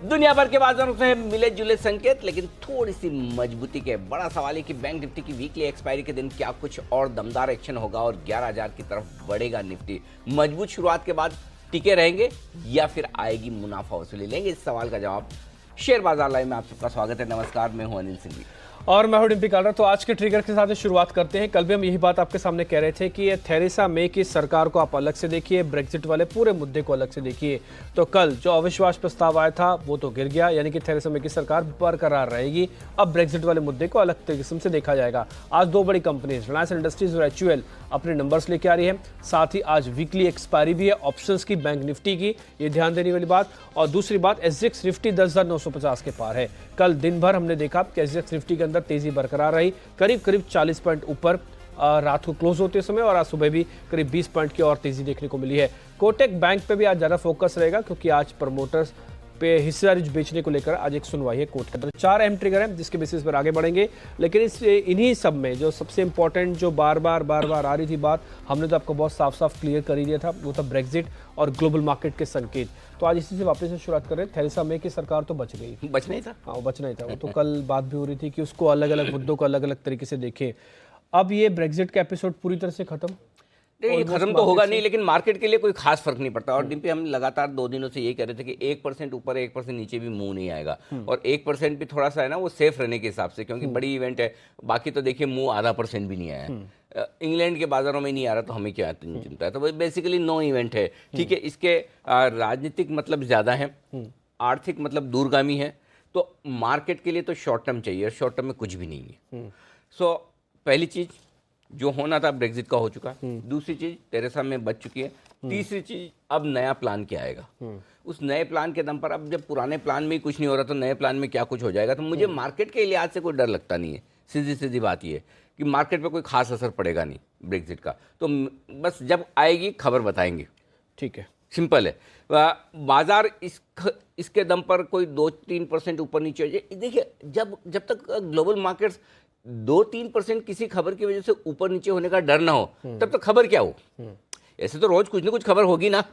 दुनिया भर के बाजारों से मिले जुले संकेत, लेकिन थोड़ी सी मजबूती के। बड़ा सवाल है कि बैंक निफ्टी की वीकली एक्सपायरी के दिन क्या कुछ और दमदार एक्शन होगा और 11,000 की तरफ बढ़ेगा निफ्टी। मजबूत शुरुआत के बाद टिके रहेंगे या फिर आएगी मुनाफा वसूली? लेंगे इस सवाल का जवाब। शेयर बाजार लाइव में आप सबका स्वागत है। नमस्कार, मैं हूं अनिल सिंह और मैं हूं डिम्पी कालरा। तो आज के ट्रिगर के साथ शुरुआत करते हैं। कल भी हम यही बात आपके सामने कह रहे थे कि ये थेरेसा मे की सरकार को आप अलग से देखिए, ब्रेक्जिट वाले पूरे मुद्दे को अलग से देखिए। तो कल जो अविश्वास प्रस्ताव आया था वो तो गिर गया, यानी कि थेरेसा मे की सरकार बरकरार रहेगी। अब ब्रेक्जिट वाले मुद्दे को अलग किस्म से देखा जाएगा। आज दो बड़ी कंपनीज रिलायंस इंडस्ट्रीज और HUL अपने नंबर्स लेके आ रही है। साथ ही आज वीकली एक्सपायरी भी है ऑप्शंस की बैंक निफ्टी की, ये ध्यान देने वाली बात। और दूसरी बात, SGX निफ्टी 10,950 के पार है। कल दिन भर हमने देखा कि SGX निफ्टी के अंदर तेजी बरकरार रही, करीब 40 पॉइंट ऊपर रात को क्लोज होते समय, और आज सुबह भी करीब 20 पॉइंट की और तेजी देखने को मिली है। कोटक बैंक पे भी आज ज़्यादा फोकस रहेगा क्योंकि आज प्रमोटर्स पे हिस्सेदारी बेचने को लेकर आज एक सुनवाई है कोर्ट के। तो 4 अहम ट्रिगर हैं जिसके बेसिस पर आगे बढ़ेंगे। लेकिन इन्हीं सब में जो सबसे इंपॉर्टेंट, जो बार बार आ रही थी बात, हमने तो आपको बहुत साफ क्लियर कर ही दिया था, वो था ब्रेक्जिट और ग्लोबल मार्केट के संकेत। तो आज इसी से वापस से शुरुआत करें। थेरेसा मे की सरकार तो बच गई, बचना ही था। हाँ, वो बचना ही था। वो तो कल बात भी हो रही थी कि उसको अलग अलग मुद्दों को अलग अलग तरीके से देखें। अब ये ब्रेक्जिट का एपिसोड पूरी तरह से खत्म, ये खत्म तो होगा नहीं, लेकिन मार्केट के लिए कोई खास फर्क नहीं पड़ता। और डिम्पी, हम लगातार 2 दिनों से ये कह रहे थे कि 1% ऊपर 1% नीचे भी मूव नहीं आएगा। और 1% भी थोड़ा सा है ना, वो सेफ रहने के हिसाब से, क्योंकि बड़ी इवेंट है। बाकी तो देखिए मूव आधा % भी नहीं आया। इंग्लैंड के बाजारों में नहीं आ रहा तो हमें क्या चिंता है? तो बेसिकली नो इवेंट है, ठीक है। इसके राजनीतिक मतलब ज़्यादा है, आर्थिक मतलब दूरगामी है। तो मार्केट के लिए तो शॉर्ट टर्म चाहिए, शॉर्ट टर्म में कुछ भी नहीं है। सो पहली चीज़, जो होना था ब्रेक्जिट का हो चुका। दूसरी चीज, थेरेसा में बच चुकी है। तीसरी चीज, अब नया प्लान क्या आएगा। उस नए प्लान के दम पर, अब जब पुराने प्लान में ही कुछ नहीं हो रहा तो नए प्लान में क्या कुछ हो जाएगा। तो मुझे मार्केट के लिहाज से कोई डर लगता नहीं है। सीधी बात ये है कि मार्केट पे कोई खास असर पड़ेगा नहीं ब्रेक्जिट का। तो बस जब आएगी खबर बताएंगे, ठीक है, सिंपल है। बाजार इसके दम पर कोई 2-3% ऊपर नीचे हो जाए। देखिए, जब तक ग्लोबल मार्केट्स 2-3% किसी खबर की वजह से ऊपर नीचे होने का डर ना हो, तब तक खबर क्या हो। ऐसे तो रोज कुछ ना कुछ खबर होगी ना।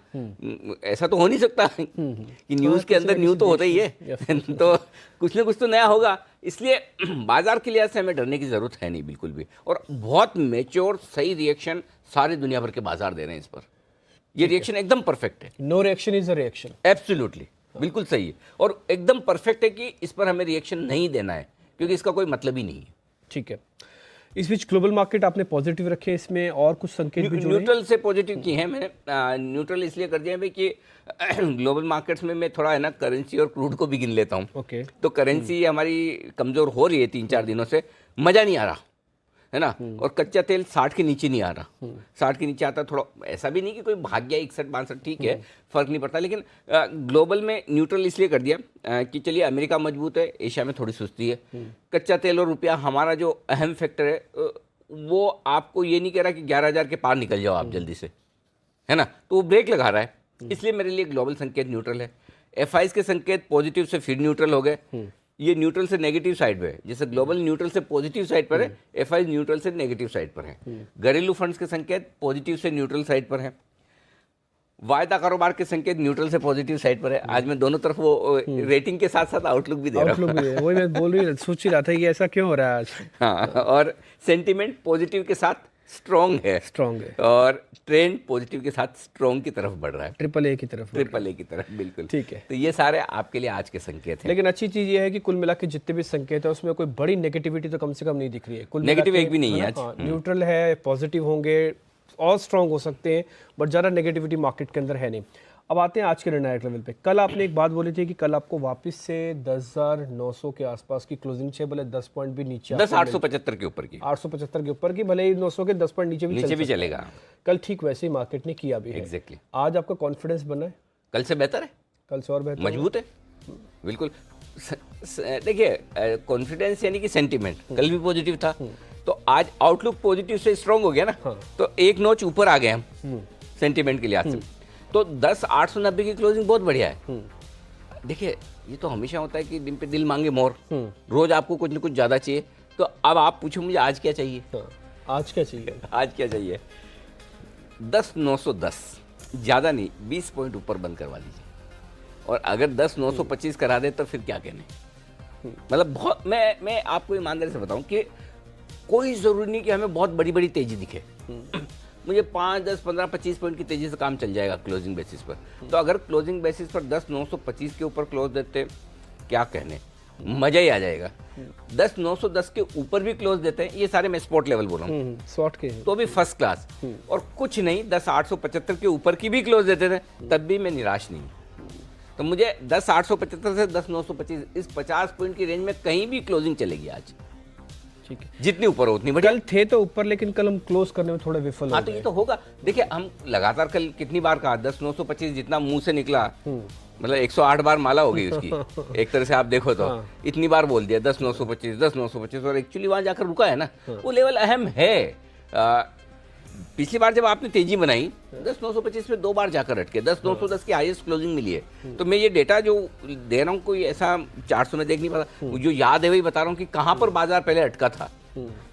ऐसा तो हो नहीं सकता कि न्यूज के अंदर न्यूज तो होता ही है तो कुछ ना कुछ तो नया होगा। इसलिए बाजार के लिहाज से हमें डरने की जरूरत है नहीं, बिल्कुल भी। और बहुत मेच्योर सही रिएक्शन सारे दुनिया भर के बाजार दे रहे हैं इस पर। ये रिएक्शन एकदम परफेक्ट है। No reaction is a reaction. Absolutely, बिल्कुल सही है। और एकदम परफेक्ट है कि इस पर हमें रिएक्शन नहीं देना है, क्योंकि इसका कोई मतलब ही नहीं है। ठीक है। इस बीच ग्लोबल मार्केट आपने पॉजिटिव रखे, इसमें और कुछ संकेत भी जुड़े? न्यूट्रल से पॉजिटिव की है मैंने। न्यूट्रल इसलिए कर दिया है कि ग्लोबल मार्केट्स में मैं थोड़ा है ना करेंसी और क्रूड को भी गिन लेता हूँ। ओके। तो करेंसी हमारी कमजोर हो रही है 3-4 दिनों से, मजा नहीं आ रहा है ना। और कच्चा तेल 60 के नीचे नहीं आ रहा। 60 के नीचे आता थोड़ा, ऐसा भी नहीं कि कोई भाग गया 61-62, ठीक है, फर्क नहीं पड़ता। लेकिन ग्लोबल में न्यूट्रल इसलिए कर दिया कि चलिए अमेरिका मजबूत है, एशिया में थोड़ी सुस्ती है। कच्चा तेल और रुपया हमारा जो अहम फैक्टर है, वो आपको ये नहीं कह रहा कि 11,000 के पार निकल जाओ आप जल्दी से, है ना। तो वो ब्रेक लगा रहा है। इसलिए मेरे लिए ग्लोबल संकेत न्यूट्रल है। FIs के संकेत पॉजिटिव से फिर न्यूट्रल हो गए। ये न्यूट्रल से नेगेटिव साइड पे है। जैसे ग्लोबल न्यूट्रल से पॉजिटिव साइड पर है, FI न्यूट्रल से नेगेटिव साइड पर है। घरेलू फंड्स के संकेत पॉजिटिव से न्यूट्रल साइड पर है। वायदा कारोबार के संकेत न्यूट्रल से पॉजिटिव साइड पर है। आज मैं दोनों तरफ वो रेटिंग के साथ साथ आउटलुक भी दे रहा हूँ। वही मैं बोल रही, सोच ही रहा था कि ऐसा क्यों हो रहा है आज। हाँ, और सेंटिमेंट पॉजिटिव के साथ स्ट्रॉन्ग है, और ट्रेंड पॉजिटिव के साथ स्ट्रॉन्ग की तरफ बढ़ रहा है, AAA की तरफ, बिल्कुल। ठीक है। तो ये सारे आपके लिए आज के संकेत हैं। लेकिन अच्छी चीज ये है कि कुल मिला के जितने भी संकेत है उसमें कोई बड़ी नेगेटिविटी तो कम से कम नहीं दिख रही है। कुल नेगेटिव एक भी नहीं है आज। न्यूट्रल है, पॉजिटिव होंगे और स्ट्रॉन्ग हो सकते हैं, बट ज़्यादा नेगेटिविटी मार्केट के अंदर है नहीं। अब आते हैं आज के निर्णायक लेवल पे। कल आपने एक बात बोली थी कि कल आपको वापस से 10,900 के आसपास की क्लोजिंग चाहिए, भले 10 पॉइंट भी नीचे, 10,875 के ऊपर की, 875 के ऊपर की, भले ही 900 के 10 पॉइंट नीचे भी चलेगा। कल ठीक वैसे ही मार्केट ने किया भी है। एग्जैक्टली। आज आपका कॉन्फिडेंस बना है? कल से बेहतर है, कल से और बेहतर, मजबूत है, बिल्कुल। देखिए, कॉन्फिडेंस यानी कि सेंटीमेंट कल भी पॉजिटिव था, तो आज आउटलुक पॉजिटिव से स्ट्रांग हो गया ना। तो एक नोच ऊपर आ गए हम सेंटीमेंट के लिहाज से। तो 10,890 की क्लोजिंग बहुत बढ़िया है। देखिए, ये तो हमेशा होता है कि दिन पे दिल मांगे मोर, रोज आपको कुछ ना कुछ ज्यादा चाहिए। तो अब आप पूछो मुझे आज क्या चाहिए। आज क्या चाहिए? आज क्या चाहिए? 10,910, ज्यादा नहीं, 20 पॉइंट ऊपर बंद करवा दीजिए। और अगर 10,925 करा दे तो फिर क्या कहने। मतलब बहुत, मैं आपको ईमानदारी से बताऊं कि कोई जरूरी नहीं कि हमें बहुत बड़ी बड़ी तेजी दिखे। मुझे 5, 10, 15, 25 पॉइंट की तेजी से काम चल जाएगा क्लोजिंग बेसिस पर। तो अगर क्लोजिंग बेसिस पर 10,925 के ऊपर क्लोज देते, क्या कहने, मजा ही आ जाएगा। 10,910 के ऊपर भी क्लोज देते हैं, ये सारे मैं स्पॉट लेवल बोल रहा हूँ, शॉर्ट के तो भी फर्स्ट क्लास। और कुछ नहीं, 10,875 के ऊपर की भी क्लोज देते थे, तब भी मैं निराश नहीं हूँ। तो मुझे 10,875 से 10,925 इस 50 पॉइंट की रेंज में कहीं भी क्लोजिंग चलेगी आज। ठीक है, जितनी ऊपर हो उतनी बढ़िया। कल थे तो ऊपर, लेकिन कल हम क्लोज करने में थोड़े विफल हो हाँ, तो ये तो होगा। देखिए, हम लगातार कल कितनी बार कहा 10,925 जितना मुंह से निकला, मतलब 108 बार माला हो गई उसकी एक तरह से आप देखो तो। इतनी बार बोल दिया 10,925, 10,925, और एक्चुअली वहां जाकर रुका है ना, वो लेवल अहम है। पिछली बार जब आपने तेजी बनाई 10,925 पे 2 बार जाकर अटके, 10,910 की हाईएस्ट क्लोजिंग मिली है। तो मैं ये डेटा जो दे रहा हूँ कोई ऐसा 400 में देख नहीं पाता, जो याद है वही बता रहा हूँ कि कहाँ पर बाजार पहले अटका था।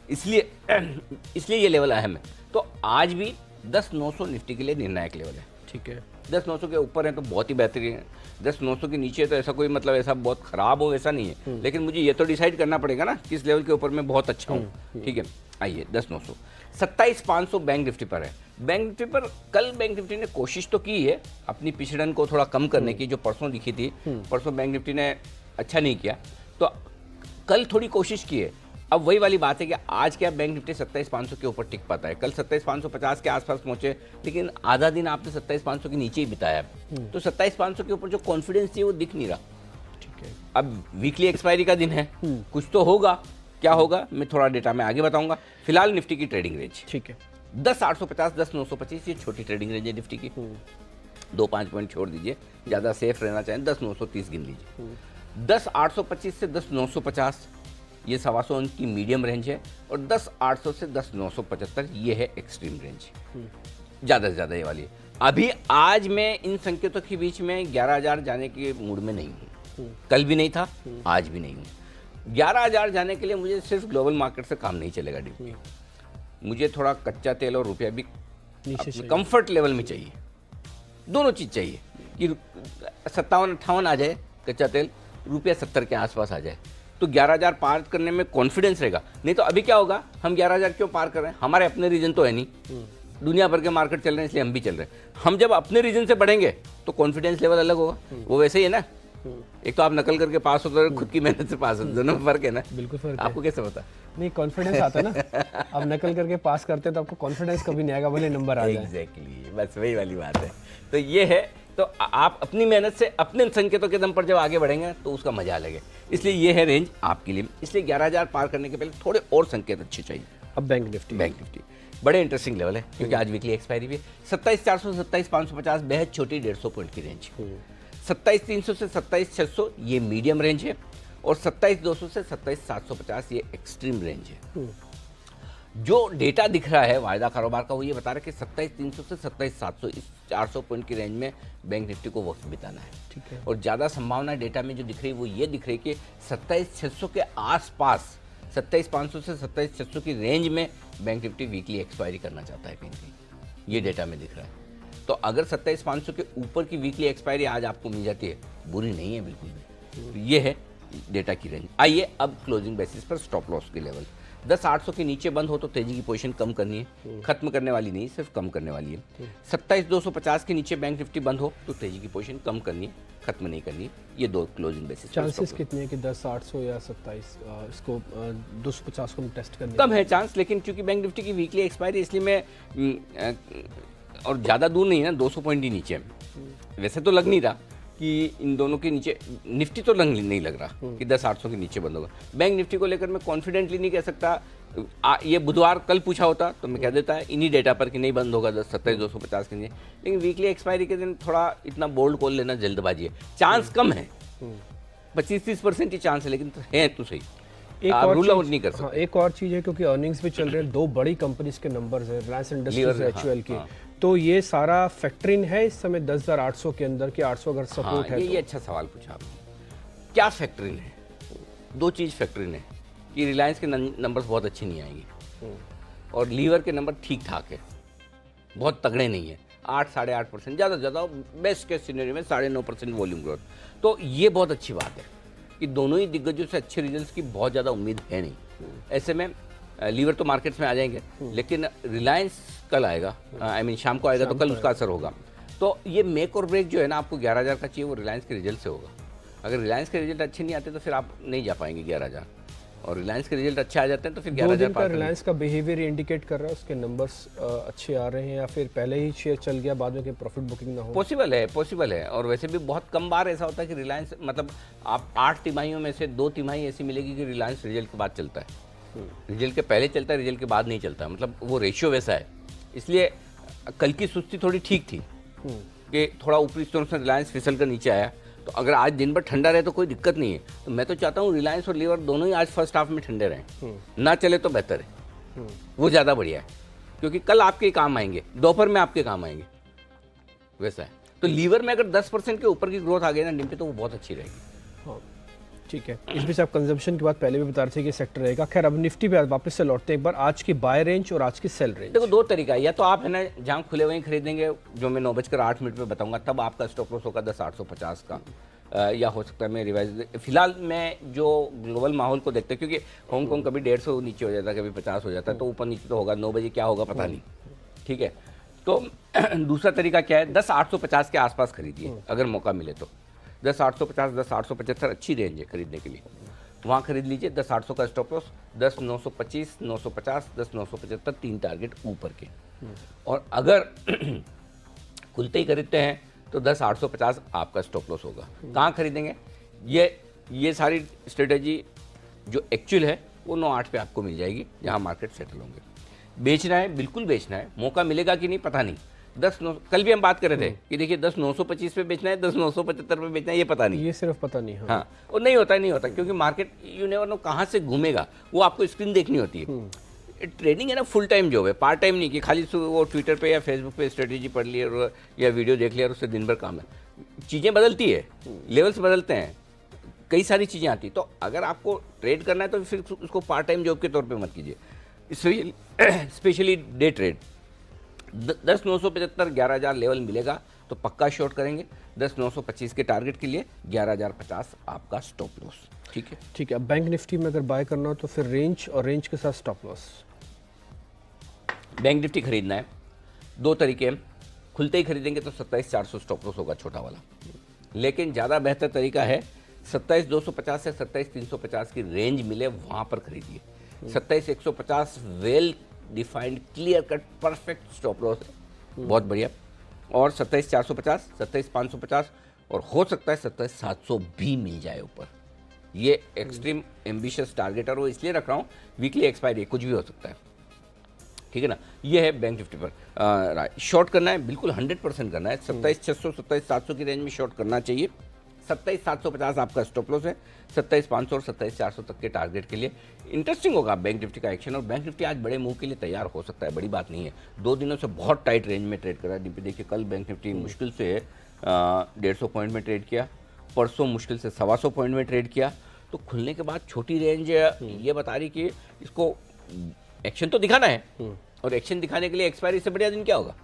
इसलिए ये लेवल अहम है। तो आज भी 10,900 निफ्टी के लिए निर्णायक लेवल है। ठीक है, 10,900 के ऊपर है तो बहुत ही बेहतरीन है, 10,900 के नीचे तो ऐसा कोई मतलब ऐसा बहुत खराब हो ऐसा नहीं है। लेकिन मुझे ये तो डिसाइड करना पड़ेगा ना किस लेवल के ऊपर मैं बहुत अच्छा हूँ। ठीक है, आइए 10,900, 27,500 बैंक निफ्टी पर है। बैंक निफ्टी पर कल बैंक निफ्टी ने कोशिश तो की है अपनी पिछड़न को थोड़ा कम करने की, जो परसों दिखी थी। परसों बैंक निफ्टी ने अच्छा नहीं किया, तो कल थोड़ी कोशिश की है। अब वही वाली बात है कि आज क्या बैंक निफ्टी 27,500 के ऊपर टिक पाता है। कल 27,550 के आसपास पहुंचे, लेकिन आधा दिन आपने 27,500 के नीचे ही बिताया। तो 27,500 के ऊपर जो कॉन्फिडेंस थी वो दिख नहीं रहा। ठीक है, अब वीकली एक्सपायरी का दिन है, कुछ तो होगा। क्या होगा मैं थोड़ा डेटा में आगे बताऊंगा। फिलहाल निफ्टी की ट्रेडिंग रेंज, ठीक है, 10,850, 10,925, ये छोटी ट्रेडिंग रेंज है निफ्टी की। 2-5 पॉइंट छोड़ दीजिए, ज़्यादा सेफ रहना चाहें 10,930 गिन लीजिए। 10,825 से 10,950 ये 125 अंक की मीडियम रेंज है, और 10,800 से 10,975 ये है एक्सट्रीम रेंज। ज़्यादा से ज़्यादा ये वाली है। अभी आज मैं इन संकेतों के बीच में 11,000 जाने के मूड में नहीं हूँ। कल भी नहीं था, आज भी नहीं हूँ। 11,000 जाने के लिए मुझे सिर्फ ग्लोबल मार्केट से काम नहीं चलेगा डीपी। मुझे थोड़ा कच्चा तेल और रुपया भी कंफर्ट लेवल में चाहिए। दोनों चीज़ चाहिए कि 57-58 आ जाए कच्चा तेल, रुपया 70 के आसपास आ जाए, तो 11,000 पार करने में कॉन्फिडेंस रहेगा। नहीं तो अभी क्या होगा, हम 11,000 क्यों पार कर रहे हैं, हमारे अपने रीजन तो है नहीं, दुनिया भर के मार्केट चल रहे हैं इसलिए हम भी चल रहे हैं। हम जब अपने रीजन से बढ़ेंगे तो कॉन्फिडेंस लेवल अलग होगा। वो वैसे ही है ना, एक तो आप नकल करके पास होते हो, खुद की मेहनत से पास होते, दोनों में फर्क है ना। बिल्कुल फर्क है। आपको कैसे पता? नहीं, कॉन्फिडेंस आता है ना। अब नकल करके पास करते हैं तो आपको कॉन्फिडेंस कभी नहीं आएगा, भले नंबर आ जाए। एग्जैक्टली, बस वही वाली बात है। तो ये है, तो आप अपनी मेहनत से अपने संकेतों के दम पर जब आगे बढ़ेंगे तो उसका मजा अलग है। इसलिए ये है रेंज आपके लिए। इसलिए 11,000 पार करने के पहले थोड़े और संकेत अच्छे चाहिए। अब बैंक निफ्टी बड़े इंटरेस्टिंग लेवल है, क्योंकि आज वीकली एक्सपायरी भी है। 27,400 से 27,550 बेहद छोटी 150 पॉइंट की रेंज। 27,300 से 27,600 ये मीडियम रेंज है, और 27,200 से 27,750 ये एक्सट्रीम रेंज है। जो डेटा दिख रहा है वायदा कारोबार का, वो ये बता रहा है कि 27,300 से 27,700 इस 400 पॉइंट की रेंज में बैंक निफ्टी को वक्त बिताना है। ठीक है, और ज़्यादा संभावना डेटा में जो दिख रही है वो ये दिख रही है कि 27,600 के आसपास, 27,500 से 27,600 की रेंज में बैंक निफ्टी वीकली एक्सपायरी करना चाहता है कहीं। ये डेटा में दिख रहा है। तो अगर 27,500 के ऊपर की वीकली एक्सपायरी आज आपको मिल जाती है, बुरी नहीं है बिल्कुल भी। तो ये है डेटा की रेंज। आइए अब क्लोजिंग बेसिस पर स्टॉप लॉस के लेवल। 10,800 के नीचे बंद हो तो तेजी की पोजीशन कम करनी है, खत्म करने वाली नहीं, सिर्फ कम करने वाली है। 27,250 के नीचे बैंक निफ्टी बंद हो तो तेजी की पोजीशन कम करनी है, खत्म नहीं करनी है। ये दो क्लोजिंग बेसिस। चांसेस कितने हैं कि 10,800 या 27 इसको 250 को टेस्ट करने? कम है चांस, लेकिन चूंकि बैंक निफ्टी की वीकली एक्सपायरी, इसलिए मैं और ज़्यादा दूर नहीं है ना, 200 पॉइंट ही नीचे है। वैसे तो लग नहीं रहा कि इन दोनों के नीचे निफ्टी तो नहीं लग रहा कि 10,800 के नीचे बंद होगा। बैंक निफ्टी को लेकर मैं कॉन्फिडेंटली नहीं कह सकता। ये बुधवार कल पूछा होता तो मैं कह देता है इन्हीं डेटा पर कि नहीं बंद होगा 27,250 के नीचे, लेकिन वीकली एक्सपायरी के दिन थोड़ा इतना बोल्ड कॉल लेना जल्दबाजी है। चांस कम है, 25-30% ही चांस है, लेकिन है तो सही, आप रूल आउट नहीं कर सकते। हाँ, एक और चीज़ है, क्योंकि अर्निंग्स भी चल रहे हैं, दो बड़ी कंपनीज के नंबर्स हैं, रिलायंस इंडस्ट्रीज, HUL के। तो ये सारा फैक्टरिंग है इस समय 10,800 के अंदर कि 800 अगर सपोर्ट है। ये अच्छा सवाल पूछा आपने। क्या फैक्टरिंग है? दो चीज़ फैक्टरिंग है कि रिलायंस के नंबर्स बहुत अच्छे नहीं आएंगे, और लीवर के नंबर ठीक ठाक है, बहुत तगड़े नहीं है। 8 8.5%, ज़्यादा से ज़्यादा बेस्ट केस सिनेरियो में 9.5% वॉल्यूम ग्रोथ। तो ये बहुत अच्छी बात है कि दोनों ही दिग्गजों से अच्छे रिजल्ट्स की बहुत ज़्यादा उम्मीद है नहीं। ऐसे में लीवर तो मार्केट्स में आ जाएंगे, लेकिन रिलायंस कल आएगा, आई मीन शाम को आएगा, तो कल उसका असर होगा। तो ये मेक और ब्रेक जो है ना, आपको 11,000 का चाहिए, वो रिलायंस के रिजल्ट से होगा। अगर रिलायंस के रिजल्ट अच्छे नहीं आते तो फिर आप नहीं जा पाएंगे 11,000, और रिलायंस के रिजल्ट अच्छे आ जाते हैं तो फिर 11,000 का रिलायंस का बिहेवियर इंडिकेट कर रहा है, उसके नंबर्स अच्छे आ रहे हैं, या फिर पहले ही शेयर चल गया, बाद में प्रॉफिट बुकिंग ना हो? पॉसिबल है। और वैसे भी बहुत कम बार ऐसा होता है कि रिलायंस, मतलब आप 8 तिमाहियों में से 2 तिमाही ऐसी मिलेगी कि रिलायंस रिजल्ट के बाद चलता है, रिजल्ट के पहले चलता है, रिजल्ट के बाद नहीं चलता, मतलब वो रेशियो वैसा है। इसलिए कल की सुस्ती थोड़ी ठीक थी कि थोड़ा ऊपरी स्टोन से रिलायंस फिसल कर नीचे आया। तो अगर आज दिन भर ठंडा रहे तो कोई दिक्कत नहीं है। तो मैं तो चाहता हूँ रिलायंस और लीवर दोनों ही आज फर्स्ट हाफ में ठंडे रहें, ना चले तो बेहतर है, वो ज़्यादा बढ़िया है, क्योंकि कल आपके काम आएंगे, दोपहर में आपके काम आएंगे, वैसा है। तो लीवर में अगर 10% के ऊपर की ग्रोथ आ गई ना डिम्पी, तो वो बहुत अच्छी रहेगी। हाँ, ठीक है। इस बीच आप कंजम्पशन की बात पहले भी बता रहे थे कि सेक्टर रहेगा। खैर, अब निफ्टी पे वापस से लौटते हैं एक बार, आज की बाय रेंज और आज की सेल रेंज। देखो, 2 तरीका है, या तो आप है ना जहाँ खुले वहीं खरीदेंगे, जो मैं 9:08 पे बताऊंगा, तब आपका स्टॉप लॉस होगा 10,850 का, या हो सकता है मैं रिवाइज। फिलहाल मैं जो ग्लोबल माहौल को देखते हैं, क्योंकि हांगकांग कभी 150 नीचे हो जाता है, कभी 50 हो जाता है, तो ऊपर नीचे तो होगा, 9 बजे क्या होगा पता नहीं, ठीक है। तो दूसरा तरीका क्या है, 10,850 के आसपास खरीदिए अगर मौका मिले तो। 10,850, 10,875 अच्छी रेंज है खरीदने के लिए, वहाँ खरीद लीजिए। 10,800 का स्टॉप लॉस, 10,925, 950, 10,975 3 टारगेट ऊपर के। और अगर खुलते ही खरीदते हैं तो 10,850 आपका स्टॉप लॉस होगा। कहाँ खरीदेंगे, ये सारी स्ट्रेटेजी जो एक्चुअल है वो 9-8 पे आपको मिल जाएगी, जहाँ मार्केट सेटल होंगे। बेचना है, बिल्कुल बेचना है, मौका मिलेगा कि नहीं पता नहीं। 10,900 कल भी हम बात कर रहे थे कि देखिए 10,925 पे बेचना है, 10,975 पे बेचना है, ये पता नहीं, ये सिर्फ पता नहीं। हाँ, और नहीं होता, क्योंकि मार्केट यू नेवर नो कहाँ से घूमेगा, वो आपको स्क्रीन देखनी होती है। ट्रेडिंग है ना, फुल टाइम जॉब है, पार्ट टाइम नहीं कि खाली वो ट्विटर पे या फेसबुक पे स्ट्रेटेजी पढ़ ली और या वीडियो देख लिया और उससे दिन भर काम है। चीज़ें बदलती है, लेवल्स बदलते हैं, कई सारी चीज़ें आती। तो अगर आपको ट्रेड करना है तो फिर उसको पार्ट टाइम जॉब के तौर पे मत कीजिए, स्पेशली डे ट्रेड। 10,975 11,000 लेवल मिलेगा तो पक्का शॉर्ट करेंगे। 10,925 के टारगेट के लिए 11,050 आपका स्टॉप लॉस, ठीक है। ठीक है। अब बैंक निफ्टी में अगर बाय करना हो तो फिर रेंज और रेंज के साथ स्टॉप लॉस। बैंक निफ्टी खरीदना है, 2 तरीके हैं। खुलते ही खरीदेंगे तो 27,400 स्टॉप लॉस होगा, छोटा वाला। लेकिन ज़्यादा बेहतर तरीका है 27,250 से 27,350 की रेंज मिले वहाँ पर खरीदिए। 27,150 well defined clear cut perfect stop loss है, बहुत बढ़िया। और 27,450, 27,550 और हो सकता है 27,700 भी मिल जाए ऊपर। ये एक्सट्रीम एम्बिशियस टारगेट है और वो इसलिए रख रहा हूँ, वीकली एक्सपायरी कुछ भी हो सकता है, ठीक है ना। ये है बैंक निफ्टी पर। शॉर्ट करना है, बिल्कुल 100% करना है। 27,600 27,700 की रेंज में शॉर्ट करना चाहिए। 27,750 आपका स्टॉप लॉस है। 27,500 और 27,400 तक के टारगेट के लिए इंटरेस्टिंग होगा बैंक निफ्टी का एक्शन। और बैंक निफ्टी आज बड़े मूव के लिए तैयार हो सकता है, बड़ी बात नहीं है। 2 दिनों से बहुत टाइट रेंज में ट्रेड कर रहा है। देखिए कल बैंक निफ्टी मुश्किल से 150 पॉइंट में ट्रेड किया, परसों मुश्किल से 125 पॉइंट में ट्रेड किया। तो खुलने के बाद छोटी रेंज ये बता रही कि इसको एक्शन तो दिखाना है, और एक्शन दिखाने के लिए एक्सपायरी से बढ़िया दिन क्या होगा।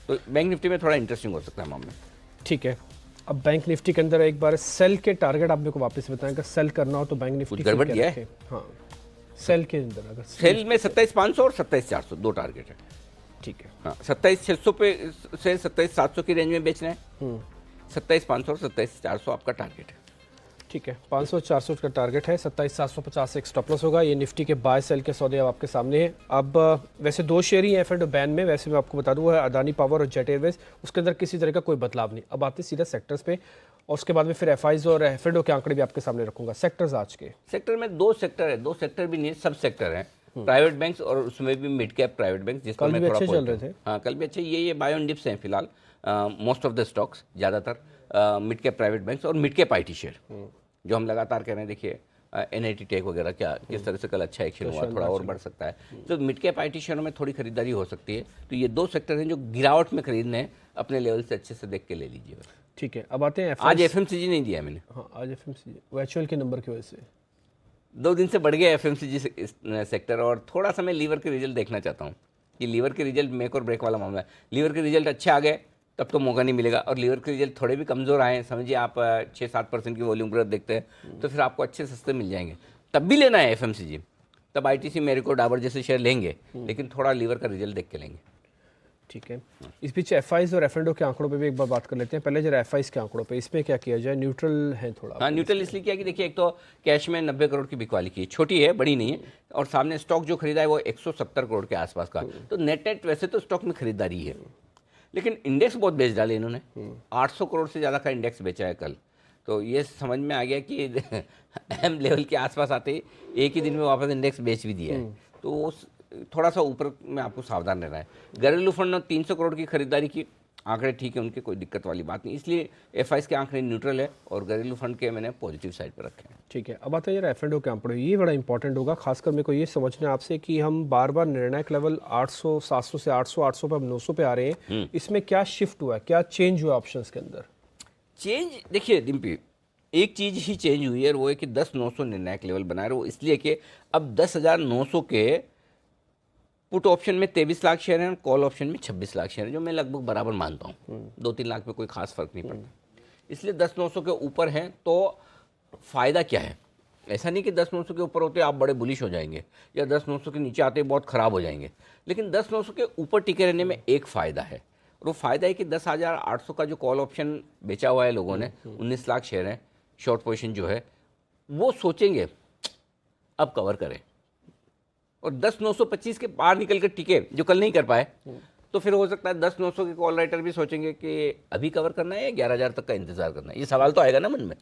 तो बैंक निफ्टी में थोड़ा इंटरेस्टिंग हो सकता है मामला, ठीक है। अब बैंक निफ्टी के अंदर एक बार सेल के टारगेट आप मेरे को वापस बताएं, अगर सेल करना हो तो बैंक निफ्टी कुछ गड़बड़ दिया है। हाँ, सेल के अंदर अगर सेल में 27,500 और 27,400 2 टारगेट है, ठीक है। हाँ, 27,600 पे से 27,700 की रेंज में बेचना है। 27,500 और 27,400 आपका टारगेट है, ठीक है। 500-400 का टारगेट है, 27,750 से एक स्टॉप लॉस होगा। ये निफ्टी के बाय सेल के सौदे अब आपके सामने हैं। अब वैसे 2 शेयर ही हैं एफ एंड बैन में, वैसे मैं आपको बता दूं, वो है अदानी पावर और जेट एयरवेज। उसके अंदर किसी तरह का कोई बदलाव नहीं। अब आते सीधा सेक्टर्स पे, और उसके बाद में फिर एफआईज और एफ एंड ओ के आंकड़े भी आपके सामने रखूंगा। सेक्टर्स आज के सेक्टर में 2 सेक्टर है, 2 सेक्टर भी नहीं, सब सेक्टर हैं। प्राइवेट बैंक्स और उसमें भी मिड कैप प्राइवेट बैंक, जिसको मैं थोड़ा चल रहे थे। हाँ, कल भी अच्छे। ये बाय ऑन डिप्स हैं फिलहाल, मोस्ट ऑफ द स्टॉक्स, ज़्यादातर मिड कैप प्राइवेट बैंक्स और मिड कैप आईटी शेयर, जो हम लगातार कह रहे हैं। देखिए एनआईटी टेक वगैरह क्या किस तरह से कल अच्छा एक्शन हुआ, थोड़ा और बढ़ सकता है। तो मिड कैप आईटी शेयरों में थोड़ी खरीदारी हो सकती है। तो ये 2 सेक्टर हैं जो गिरावट में खरीदने हैं, अपने लेवल से अच्छे से देख के ले लीजिए। ठीक है। अब आते हैं आज एफएमसीजी नहीं दिया मैंने। हाँ, आज एफएमसीजी वर्चुअल के नंबर की वजह से 2 दिन से बढ़ गया एफएमसीजी सेक्टर, और थोड़ा सा मैं लीवर के रिजल्ट देखना चाहता हूँ। कि लीवर के रिजल्ट मेक और ब्रेक वाला मामला है। लीवर के रिजल्ट अच्छे आ गए तब तो मौका नहीं मिलेगा, और लीवर के रिजल्ट थोड़े भी कमज़ोर आए, समझिए आप 6-7% की वॉल्यूम ग्रोथ देखते हैं, तो फिर आपको अच्छे सस्ते मिल जाएंगे। तब भी लेना है FMCG, तब ITC, मेरिको, डाबर जैसे शेयर लेंगे, लेकिन थोड़ा लीवर का रिजल्ट देख के लेंगे। ठीक है, इस बीच FIs और F&O के आंकड़ों पे भी एक बार बात कर लेते हैं। पहले जरा FIs के आंकड़ों पे, इसमें क्या किया जाए? न्यूट्रल है थोड़ा। हाँ, न्यूट्रल इसलिए किया कि देखिए, एक तो कैश में 90 करोड़ की बिकवाली की, छोटी है, बड़ी नहीं है, और सामने स्टॉक जो खरीदा है वो 170 करोड़ के आसपास का, तो नेट वैसे तो स्टॉक में खरीदारी है, लेकिन इंडेक्स बहुत बेच डाले इन्होंने। 800 करोड़ से ज़्यादा का इंडेक्स बेचा है कल, तो ये समझ में आ गया कि अहम लेवल के आसपास आते ही एक ही दिन में वापस इंडेक्स बेच भी दिया है, तो थोड़ा सा ऊपर में आपको सावधान रहना है। घरेलू फंड ने 300 करोड़ की खरीदारी की, आंकड़े ठीक है उनके, कोई दिक्कत वाली बात नहीं, इसलिए FIs के आंकड़े न्यूट्रल है और घरेलू फंड के मैंने पॉजिटिव साइड पर रखे हैं। ठीक है, अब आते हैं जरा F&O के आंकड़े, ये बड़ा इंपॉर्टेंट होगा। खासकर मेरे को ये समझना है आपसे कि हम बार बार निर्णायक लेवल 800, 700 से 800, 800 पे, अब 900 पे आ रहे हैं, इसमें क्या शिफ्ट हुआ है, क्या चेंज हुआ ऑप्शंस के अंदर? चेंज देखिए डिम्पी, एक चीज़ ही चेंज हुई है, और वो है कि 10,900 निर्णायक लेवल बना रहे, वो इसलिए कि अब 10,900 के पुट ऑप्शन में 23 लाख शेयर हैं और कॉल ऑप्शन में 26 लाख शेयर हैं, जो मैं लगभग बराबर मानता हूँ, 2-3 लाख में कोई खास फर्क नहीं पड़ता, इसलिए 10,900 के ऊपर हैं। तो फ़ायदा क्या है? ऐसा नहीं कि 10,900 के ऊपर होते आप बड़े बुलिश हो जाएंगे, या 10,900 के नीचे आते बहुत ख़राब हो जाएंगे, लेकिन 10,900 के ऊपर टिके रहने में एक फ़ायदा है, और वो फ़ायदा है कि 10,800 का जो कॉल ऑप्शन बेचा हुआ है लोगों ने, 19 लाख शेयर हैं, शॉर्ट पोजीशन जो है, वो सोचेंगे अब कवर करें, और 10,925 के पार निकल कर टिके जो कल नहीं कर पाए, तो फिर हो सकता है 10,900 के कॉल राइटर भी सोचेंगे कि अभी कवर करना है या 11,000 तक का इंतजार करना है। ये सवाल तो आएगा ना मन में।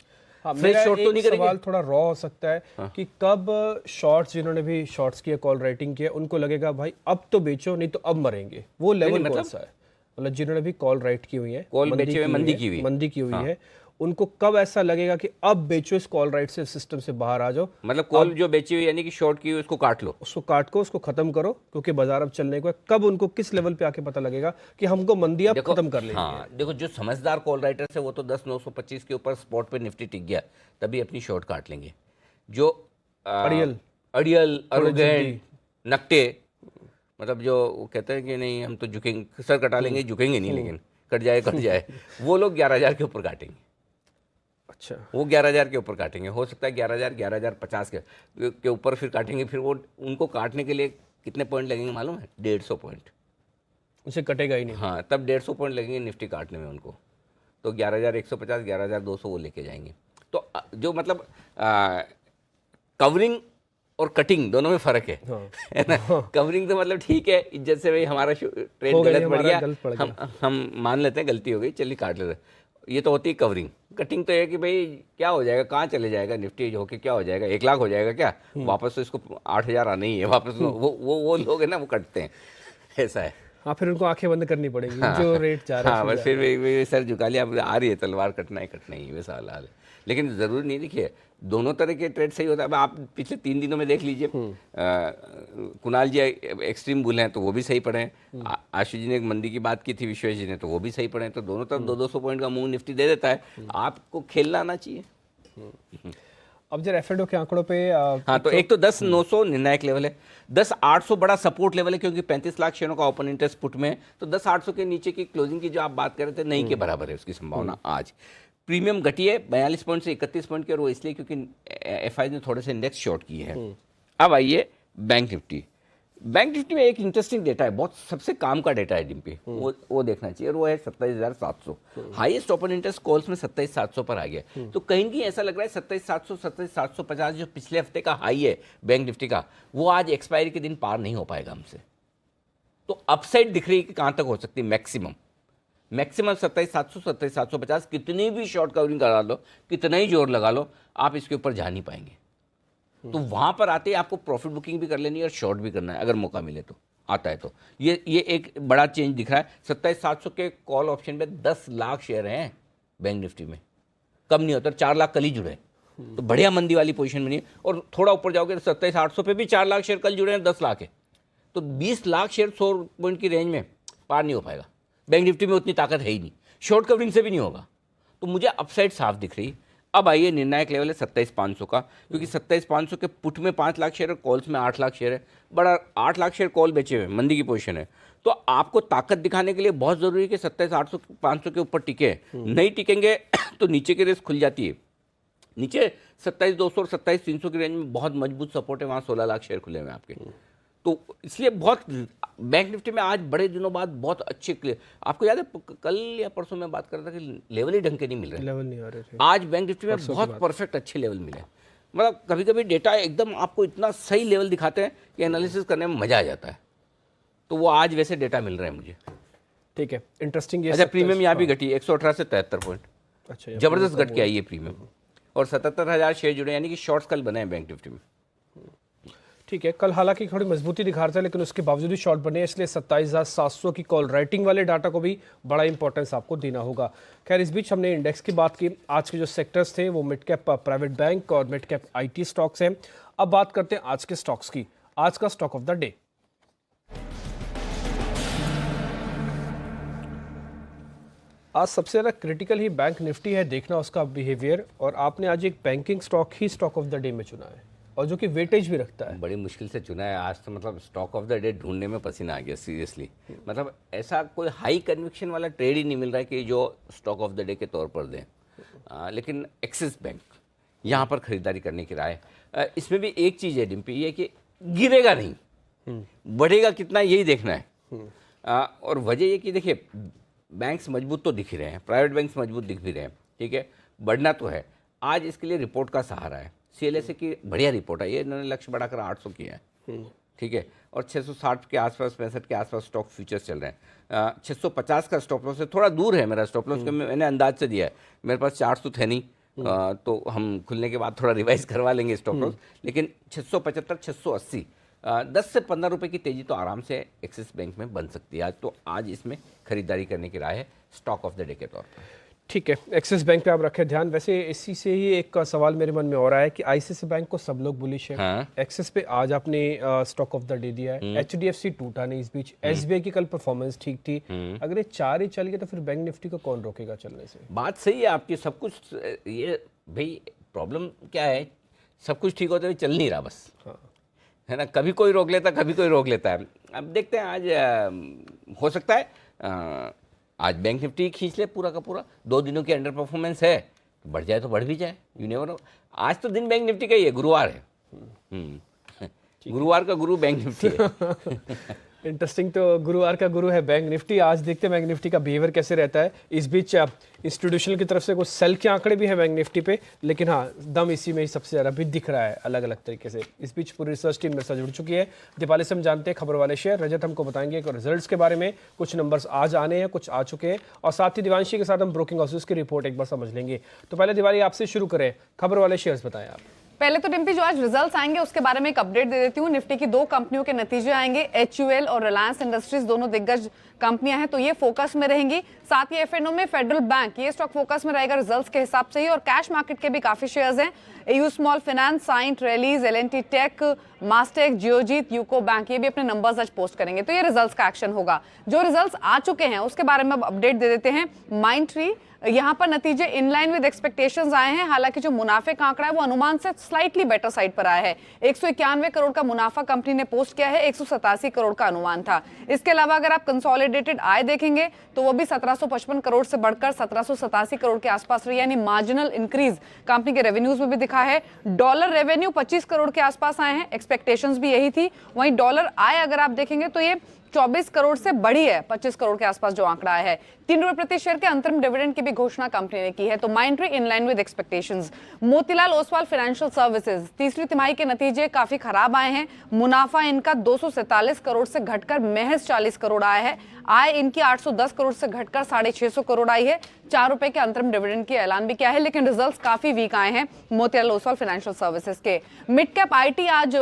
हाँ, फ्रेश मेरा शॉर्ट तो नहीं एक करेंगे। सवाल थोड़ा रॉ हो सकता है कि कब शॉर्ट्स, जिन्होंने भी शॉर्ट्स किया, कॉल राइटिंग किया, उनको लगेगा भाई अब तो बेचो, नहीं तो अब मरेंगे, वो लेवल कौन सा है? मतलब जिन्होंने भी कॉल राइट की हुई है, कॉल बेचे हुए, मंदी की हुई है, उनको कब ऐसा लगेगा कि अब बेचो, इस कॉल राइट से सिस्टम से बाहर आ जाओ? मतलब कॉल जो बेची हुई यानी कि शॉर्ट की हुई, उसको काट लो, उसको काट को, उसको खत्म करो, क्योंकि बाजार अब चलने को है। कब उनको किस लेवल पे आके पता लगेगा कि हमको मंदी अब खत्म कर लेंगे? हाँ देखो, जो समझदार कॉल राइटर है वो तो 10,925 के ऊपर स्पॉट पे निफ्टी टिक गया तभी अपनी शॉर्ट काट लेंगे। जो अड़ियल, अरुगेंट, नकटे, मतलब जो कहते हैं कि नहीं हम तो झुकेंगे, सर कटा लेंगे, झुकेंगे नहीं, लेकिन कट जाए वो लोग 11,000 के ऊपर काटेंगे। अच्छा, वो 11,000 के ऊपर काटेंगे, हो सकता है 11,000, 11,050 के ऊपर फिर काटेंगे। फिर वो उनको काटने के लिए कितने पॉइंट लगेंगे मालूम है? 150 पॉइंट। उसे कटेगा ही नहीं। हाँ, तब 150 पॉइंट लगेंगे निफ्टी काटने में उनको, तो 11,150, 11,200 वो लेके जाएंगे। तो जो मतलब कवरिंग और कटिंग दोनों में फ़र्क है, है ना? कवरिंग तो मतलब ठीक है, इज्जत से भाई हमारा ट्रेड गलत पड़ गया, हम मान लेते हैं गलती हो गई, चलिए काट लेते हैं, ये तो होती है कवरिंग। कटिंग तो है कि भाई क्या हो जाएगा, कहाँ चले जाएगा निफ्टी होके, क्या हो जाएगा, 1 लाख हो जाएगा क्या, वापस तो इसको 8,000 आना ही है वापस। वो लोग है ना, वो कटते हैं, ऐसा है। हाँ, फिर उनको आंखें बंद करनी पड़ेगी, जो रेट जा रहा है। हाँ, बस फिर सर झुका लिया, आ रही है तलवार, कटना ही वैसा हाल है। लेकिन ज़रूरी नहीं, देखिए दोनों तरह के ट्रेड सही होता है। अब आप पिछले 3 दिनों में देख लीजिए, कुणाल जी एक्सट्रीम बुल हैं तो वो भी सही पड़े हैं, आशीष जी ने एक मंदी की बात की थी, विश्वेश जी ने, तो वो भी सही पड़े हैं। तो दोनों तरफ 200 पॉइंट का मूव निफ्टी दे देता है, आपको खेलना आना चाहिए। अब जरा F&O के आंकड़ों पे हाँ, तो एक तो 10,900 निर्णायक लेवल है, 10,800 बड़ा सपोर्ट लेवल है, क्योंकि 35 लाख शेयरों का ओपन इंटरेस्ट पुट में है, तो 10,800 के नीचे की क्लोजिंग की जो आप बात कर रहे थे, नहीं के बराबर है उसकी संभावना आज। प्रीमियम घटी है 42 पॉइंट से 31 पॉइंट की, और वो इसलिए क्योंकि FI ने थोड़े से इंडेक्स शॉर्ट किए हैं। अब आइए बैंक निफ्टी। बैंक निफ्टी में एक इंटरेस्टिंग डेटा है, बहुत सबसे काम का डेटा है डिम्पी, वो देखना चाहिए, और वो है 27,700। हाईएस्ट ओपन इंटरेस्ट कॉल्स में 27,700 पर आ गया। तो कहीं कहीं ऐसा लग रहा है 27,700, 27,750 जो पिछले हफ्ते का हाई है बैंक निफ्टी का, वो आज एक्सपायरी के दिन पार नहीं हो पाएगा हमसे। तो अपसाइड दिख रही है कि कहाँ तक हो सकती है, मैक्सिमम 27,700, 27,750, कितनी भी शॉर्ट कवरिंग करा लो, कितना ही जोर लगा लो, आप इसके ऊपर जा नहीं पाएंगे। तो वहां पर आते ही आपको प्रॉफिट बुकिंग भी कर लेनी है और शॉर्ट भी करना है, अगर मौका मिले तो, आता है तो। ये एक बड़ा चेंज दिख रहा है। 27,700 के कॉल ऑप्शन में 10 लाख शेयर हैं बैंक निफ्टी में, कम नहीं होता, 4 लाख कल ही जुड़े, तो बढ़िया मंदी वाली पोजीशन में नहीं है। और थोड़ा ऊपर जाओगे तो 27,800 पे भी 4 लाख शेयर कल जुड़े हैं, 10 लाख है, तो 20 लाख शेयर 100 पॉइंट की रेंज में पार नहीं हो पाएगा। बैंक निफ्टी में उतनी ताकत है ही नहीं, शॉर्ट कवरिंग से भी नहीं होगा। तो मुझे अपसाइड साफ दिख रही। अब आइए निर्णायक लेवल है 27,500 का, क्योंकि 27,500 के पुट में 5 लाख शेयर और कॉल्स में 8 लाख शेयर है। बड़ा 8 लाख शेयर कॉल बेचे हुए, मंदी की पोजीशन है। तो आपको ताकत दिखाने के लिए बहुत जरूरी है कि 27,500 के ऊपर टिके। नहीं टिकेंगे तो नीचे की रेस खुल जाती है। नीचे 27,200 और 27,300 की रेंज में बहुत मजबूत सपोर्ट है, वहाँ 16 लाख शेयर खुले हुए हैं आपके। तो इसलिए बहुत बैंक निफ्टी में आज बड़े दिनों बाद बहुत अच्छे आपको याद है कल या परसों में बात कर रहा था कि लेवल ही ढंग के नहीं मिल रहे, लेवल नहीं आ रहे थे। आज बैंक निफ्टी में बहुत परफेक्ट अच्छे लेवल मिले। मतलब कभी कभी डेटा एकदम आपको इतना सही लेवल दिखाते हैं कि एनालिसिस करने में मजा आ जाता है। तो वो आज वैसे डेटा मिल रहे हैं मुझे। ठीक है, इंटरेस्टिंग। अच्छा, प्रीमियम यहाँ भी घटी 118 से 73 पॉइंट। अच्छा, जबरदस्त घट के आई है प्रीमियम, और 77,000 शेयर जुड़े, यानी कि शॉर्ट्स कल बने हैं बैंक निफ्टी में। ठीक है, कल हालांकि थोड़ी मजबूती दिखा रहा था, लेकिन उसके बावजूद भी शॉर्ट बने, इसलिए 27,700 की कॉल राइटिंग वाले डाटा को भी बड़ा इंपॉर्टेंस आपको देना होगा। खैर, इस बीच हमने इंडेक्स की बात की। आज के जो सेक्टर्स थे वो मिड कैप प्राइवेट बैंक और मिड कैप IT स्टॉक्स हैं। अब बात करते हैं आज के स्टॉक्स की। आज का स्टॉक ऑफ द डे, आज सबसे ज़्यादा क्रिटिकल ही बैंक निफ्टी है, देखना उसका बिहेवियर। और आपने आज एक banking stock he stock of the day में चुना है, और जो कि वेटेज भी रखता है। बड़ी मुश्किल से चुना है आज, तो मतलब स्टॉक ऑफ द डे ढूंढने में पसीना आ गया सीरियसली। मतलब ऐसा कोई हाई कन्विक्शन वाला ट्रेड ही नहीं मिल रहा है कि जो स्टॉक ऑफ द डे के तौर पर दें। लेकिन एक्सिस बैंक, यहाँ पर खरीदारी करने की राय। इसमें भी एक चीज़ है डिम्पी, ये कि गिरेगा नहीं, बढ़ेगा कितना यही देखना है। और वजह ये कि देखिए बैंक्स मजबूत तो दिख ही रहे हैं, प्राइवेट बैंक्स मजबूत दिख भी रहे हैं, ठीक है, बढ़ना तो है। आज इसके लिए रिपोर्ट का सहारा है। CLSA की बढ़िया रिपोर्ट है, ये इन्होंने लक्ष्य बढ़ाकर 800 किया है, ठीक है, और 660 के आसपास 65 के आसपास स्टॉक फ्यूचर्स चल रहे हैं। 650 का स्टॉप लॉस से थोड़ा दूर है मेरा स्टॉप लॉस, मैंने अंदाज से दिया है, मेरे पास 400 थे नहीं, तो हम खुलने के बाद थोड़ा रिवाइज करवा लेंगे स्टॉप लॉस। लेकिन 675 680 10 से 15 रुपए की तेजी तो आराम से एक्सिस बैंक में बन सकती है आज। तो आज इसमें खरीदारी करने की राय है स्टॉक ऑफ द डे के तौर पर। ठीक है, एक्सिस बैंक पे आप रखें ध्यान। वैसे इसी से ही एक सवाल मेरे मन में हो रहा है कि ICICI बैंक को सब लोग बुलिश है, हाँ। एक्सिस पे आज आपने स्टॉक ऑफ द डे दिया है, HDFC टूटा नहीं इस बीच, SBI की कल परफॉर्मेंस ठीक थी। अगर ये 4 ही चल गए तो फिर बैंक निफ्टी को कौन रोकेगा चलने से? बात सही है आपकी, सब कुछ ये भाई प्रॉब्लम क्या है, सब कुछ ठीक होते हुए चल नहीं रहा बस, हाँ, है ना। कभी कोई रोक लेता, कभी कोई रोक लेता है। अब देखते हैं आज हो सकता है आज बैंक निफ्टी खींच ले पूरा का पूरा। 2 दिनों की अंडर परफॉर्मेंस है, बढ़ जाए तो बढ़ भी जाए, यू नेवर नो। आज तो दिन बैंक निफ्टी का ही है, गुरुवार है। गुरुवार का गुरु बैंक निफ्टी है। इंटरेस्टिंग। तो गुरुवार का गुरु है बैंक निफ्टी। आज देखते हैं बैंक निफ्टी का बिहेवियर कैसे रहता है। इस बीच इंस्टीट्यूशनल की तरफ से कुछ सेल के आंकड़े भी हैं बैंक निफ्टी पे, लेकिन हाँ दम इसी में ही सबसे ज़्यादा भी दिख रहा है अलग अलग तरीके से। इस बीच पूरी रिसर्च टीम मेरे साथ जुड़ चुकी है। दीपाली से हम जानते हैं खबर वाले शेयर, रजत हमको बताएंगे रिजल्ट्स के बारे में, कुछ नंबर्स आज आने हैं, कुछ आ चुके हैं, और साथ ही दिवांशी के साथ हम ब्रोकिंग हाउसेस की रिपोर्ट एक बार समझ लेंगे। तो पहले दिवाली आपसे शुरू करें, खबर वाले शेयर्स बताएं आप। पहले तो डिम्पी जो आज रिजल्ट्स आएंगे उसके बारे में एक अपडेट दे देती हूँ। निफ्टी की 2 कंपनियों के नतीजे आएंगे, HUL और रिलायंस इंडस्ट्रीज, दोनों दिग्गज कंपनियां हैं, तो ये फोकस में रहेंगी। साथ ही FNO में फेडरल बैंक, ये स्टॉक फोकस में रहेगा रिजल्ट्स के हिसाब से ही। और कैश मार्केट के भी काफी शेयर्स हैं, AU small finance, Cyient, Rallis, L&T tech, Mastek, Geojit, UCO bank, ये भी अपने नंबर्स आज पोस्ट करेंगे, तो ये रिजल्ट्स का एक्शन होगा। जो रिजल्ट्स आ चुके हैं उसके बारे में अब अपडेट दे देते हैं। माइंडट्री, यहाँ पर नतीजे इनलाइन विद एक्सपेक्टेशंस आए हैं, हालांकि जो मुनाफे का आंकड़ा है वो अनुमान से स्लाइटली बेटर साइड पर आया है। 191 करोड़ का मुनाफा कंपनी ने पोस्ट किया है, 187 करोड़ का अनुमान था। इसके अलावा अगर आप कंसोलिडेटेड आय देखेंगे तो वो भी 1755 करोड़ से बढ़कर 1787 करोड़ के आसपास रही, यानी मार्जिनल इंक्रीज कंपनी के रेवेन्यूज में भी दिखा है। डॉलर रेवेन्यू 25 करोड़ के आसपास आए हैं, एक्सपेक्टेशंस भी यही थी। वहीं डॉलर आय अगर आप देखेंगे तो ये 24 करोड़ से बढ़ी है, 25 करोड़ के आसपास जो आंकड़ा है। 3 रुपए प्रति शेयर के अंतरिम डिविडेंड की भी घोषणा कंपनी ने की है। तो Mindtree in line with expectations. Motilal Oswal financial services, तीसरी तिमाही के नतीजे काफी खराब आए हैं। मुनाफा इनका 247 करोड़ से घटकर महज 40 करोड़ आया है। आय इनकी 810 करोड़ से घटकर 650 करोड़ आई है। 4 रुपए के अंतरिम डिविडेंड की ऐलान भी किया है, लेकिन रिजल्ट्स काफी वीक आए हैं मोतीलाल ओसवाल फाइनेंशियल सर्विसेज के। मिड कैप IT आज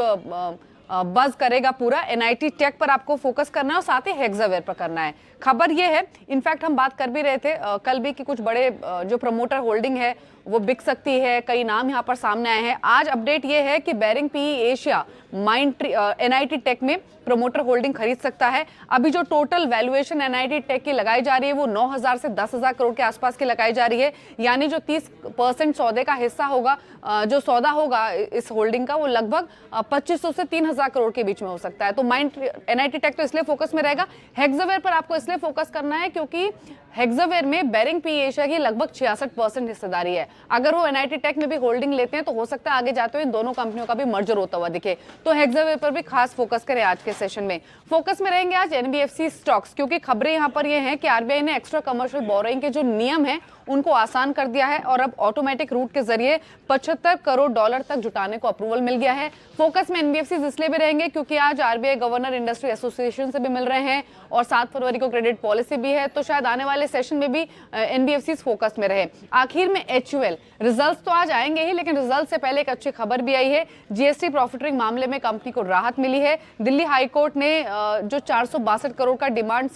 बज करेगा पूरा। NIT टेक पर आपको फोकस करना है और साथ ही हेक्सावेयर पर करना है। खबर ये है, इनफैक्ट हम बात कर भी रहे थे कल भी कि कुछ बड़े जो प्रमोटर होल्डिंग है वो बिक सकती है। कई नाम यहाँ पर सामने आए हैं। आज अपडेट ये है कि Baring PE Asia Mindtree NIIT tech में प्रमोटर होल्डिंग खरीद सकता है। अभी जो टोटल वैल्यूएशन एनआईटी टेक की लगाई जा रही है वो 9,000 से 10,000 करोड़ के आसपास की लगाई जा रही है। यानी जो 30% सौदे का हिस्सा होगा, जो सौदा होगा इस होल्डिंग का, वो लगभग 2500 से 3,000 करोड़ के बीच में हो सकता है। तो एनआईटी टेक तो इसलिए फोकस में रहेगा। हेक्सावेयर पर आपको इसलिए फोकस करना है क्योंकि हेक्सावेयर में बेरिंग पीई एशिया की लगभग 66% हिस्सेदारी है। अगर वो एनआईटी टेक में भी होल्डिंग लेते हैं तो हो सकता है आगे जाते हुए इन दोनों कंपनियों का भी मर्जर होता हुआ दिखे। तो हेक्सावेयर पर भी खास फोकस करें आज के सेशन में। फोकस में रहेंगे आज एनबीएफसी स्टॉक्स, क्योंकि खबरें यहां पर ये हैं कि आरबीआई ने एक्स्ट्रा कमर्शियल बोरोइंग के जो नियम हैं उनको आसान कर दिया है और अब ऑटोमेटिक रूट के जरिए 75 करोड़ डॉलर तक जुटाने को अप्रूवल मिल गया है। फोकस में एनबीएफसी इसलिए भी रहेंगे क्योंकि आज आरबीआई गवर्नर इंडस्ट्री एसोसिएशन से भी मिल रहे हैं और 7 फरवरी को क्रेडिट पॉलिसी भी है, तो शायद आने वाले सेशन में भी एनबीएफसी फोकस में रहे। आखिर में एचयूएल रिजल्ट्स तो आज आएंगे ही, लेकिन रिजल्ट से पहले एक अच्छी खबर भी आई है। जीएसटी प्रॉफिटिंग मामले में कंपनी को राहत मिली है। दिल्ली हाईकोर्ट ने जो 462 करोड़ का डिमांड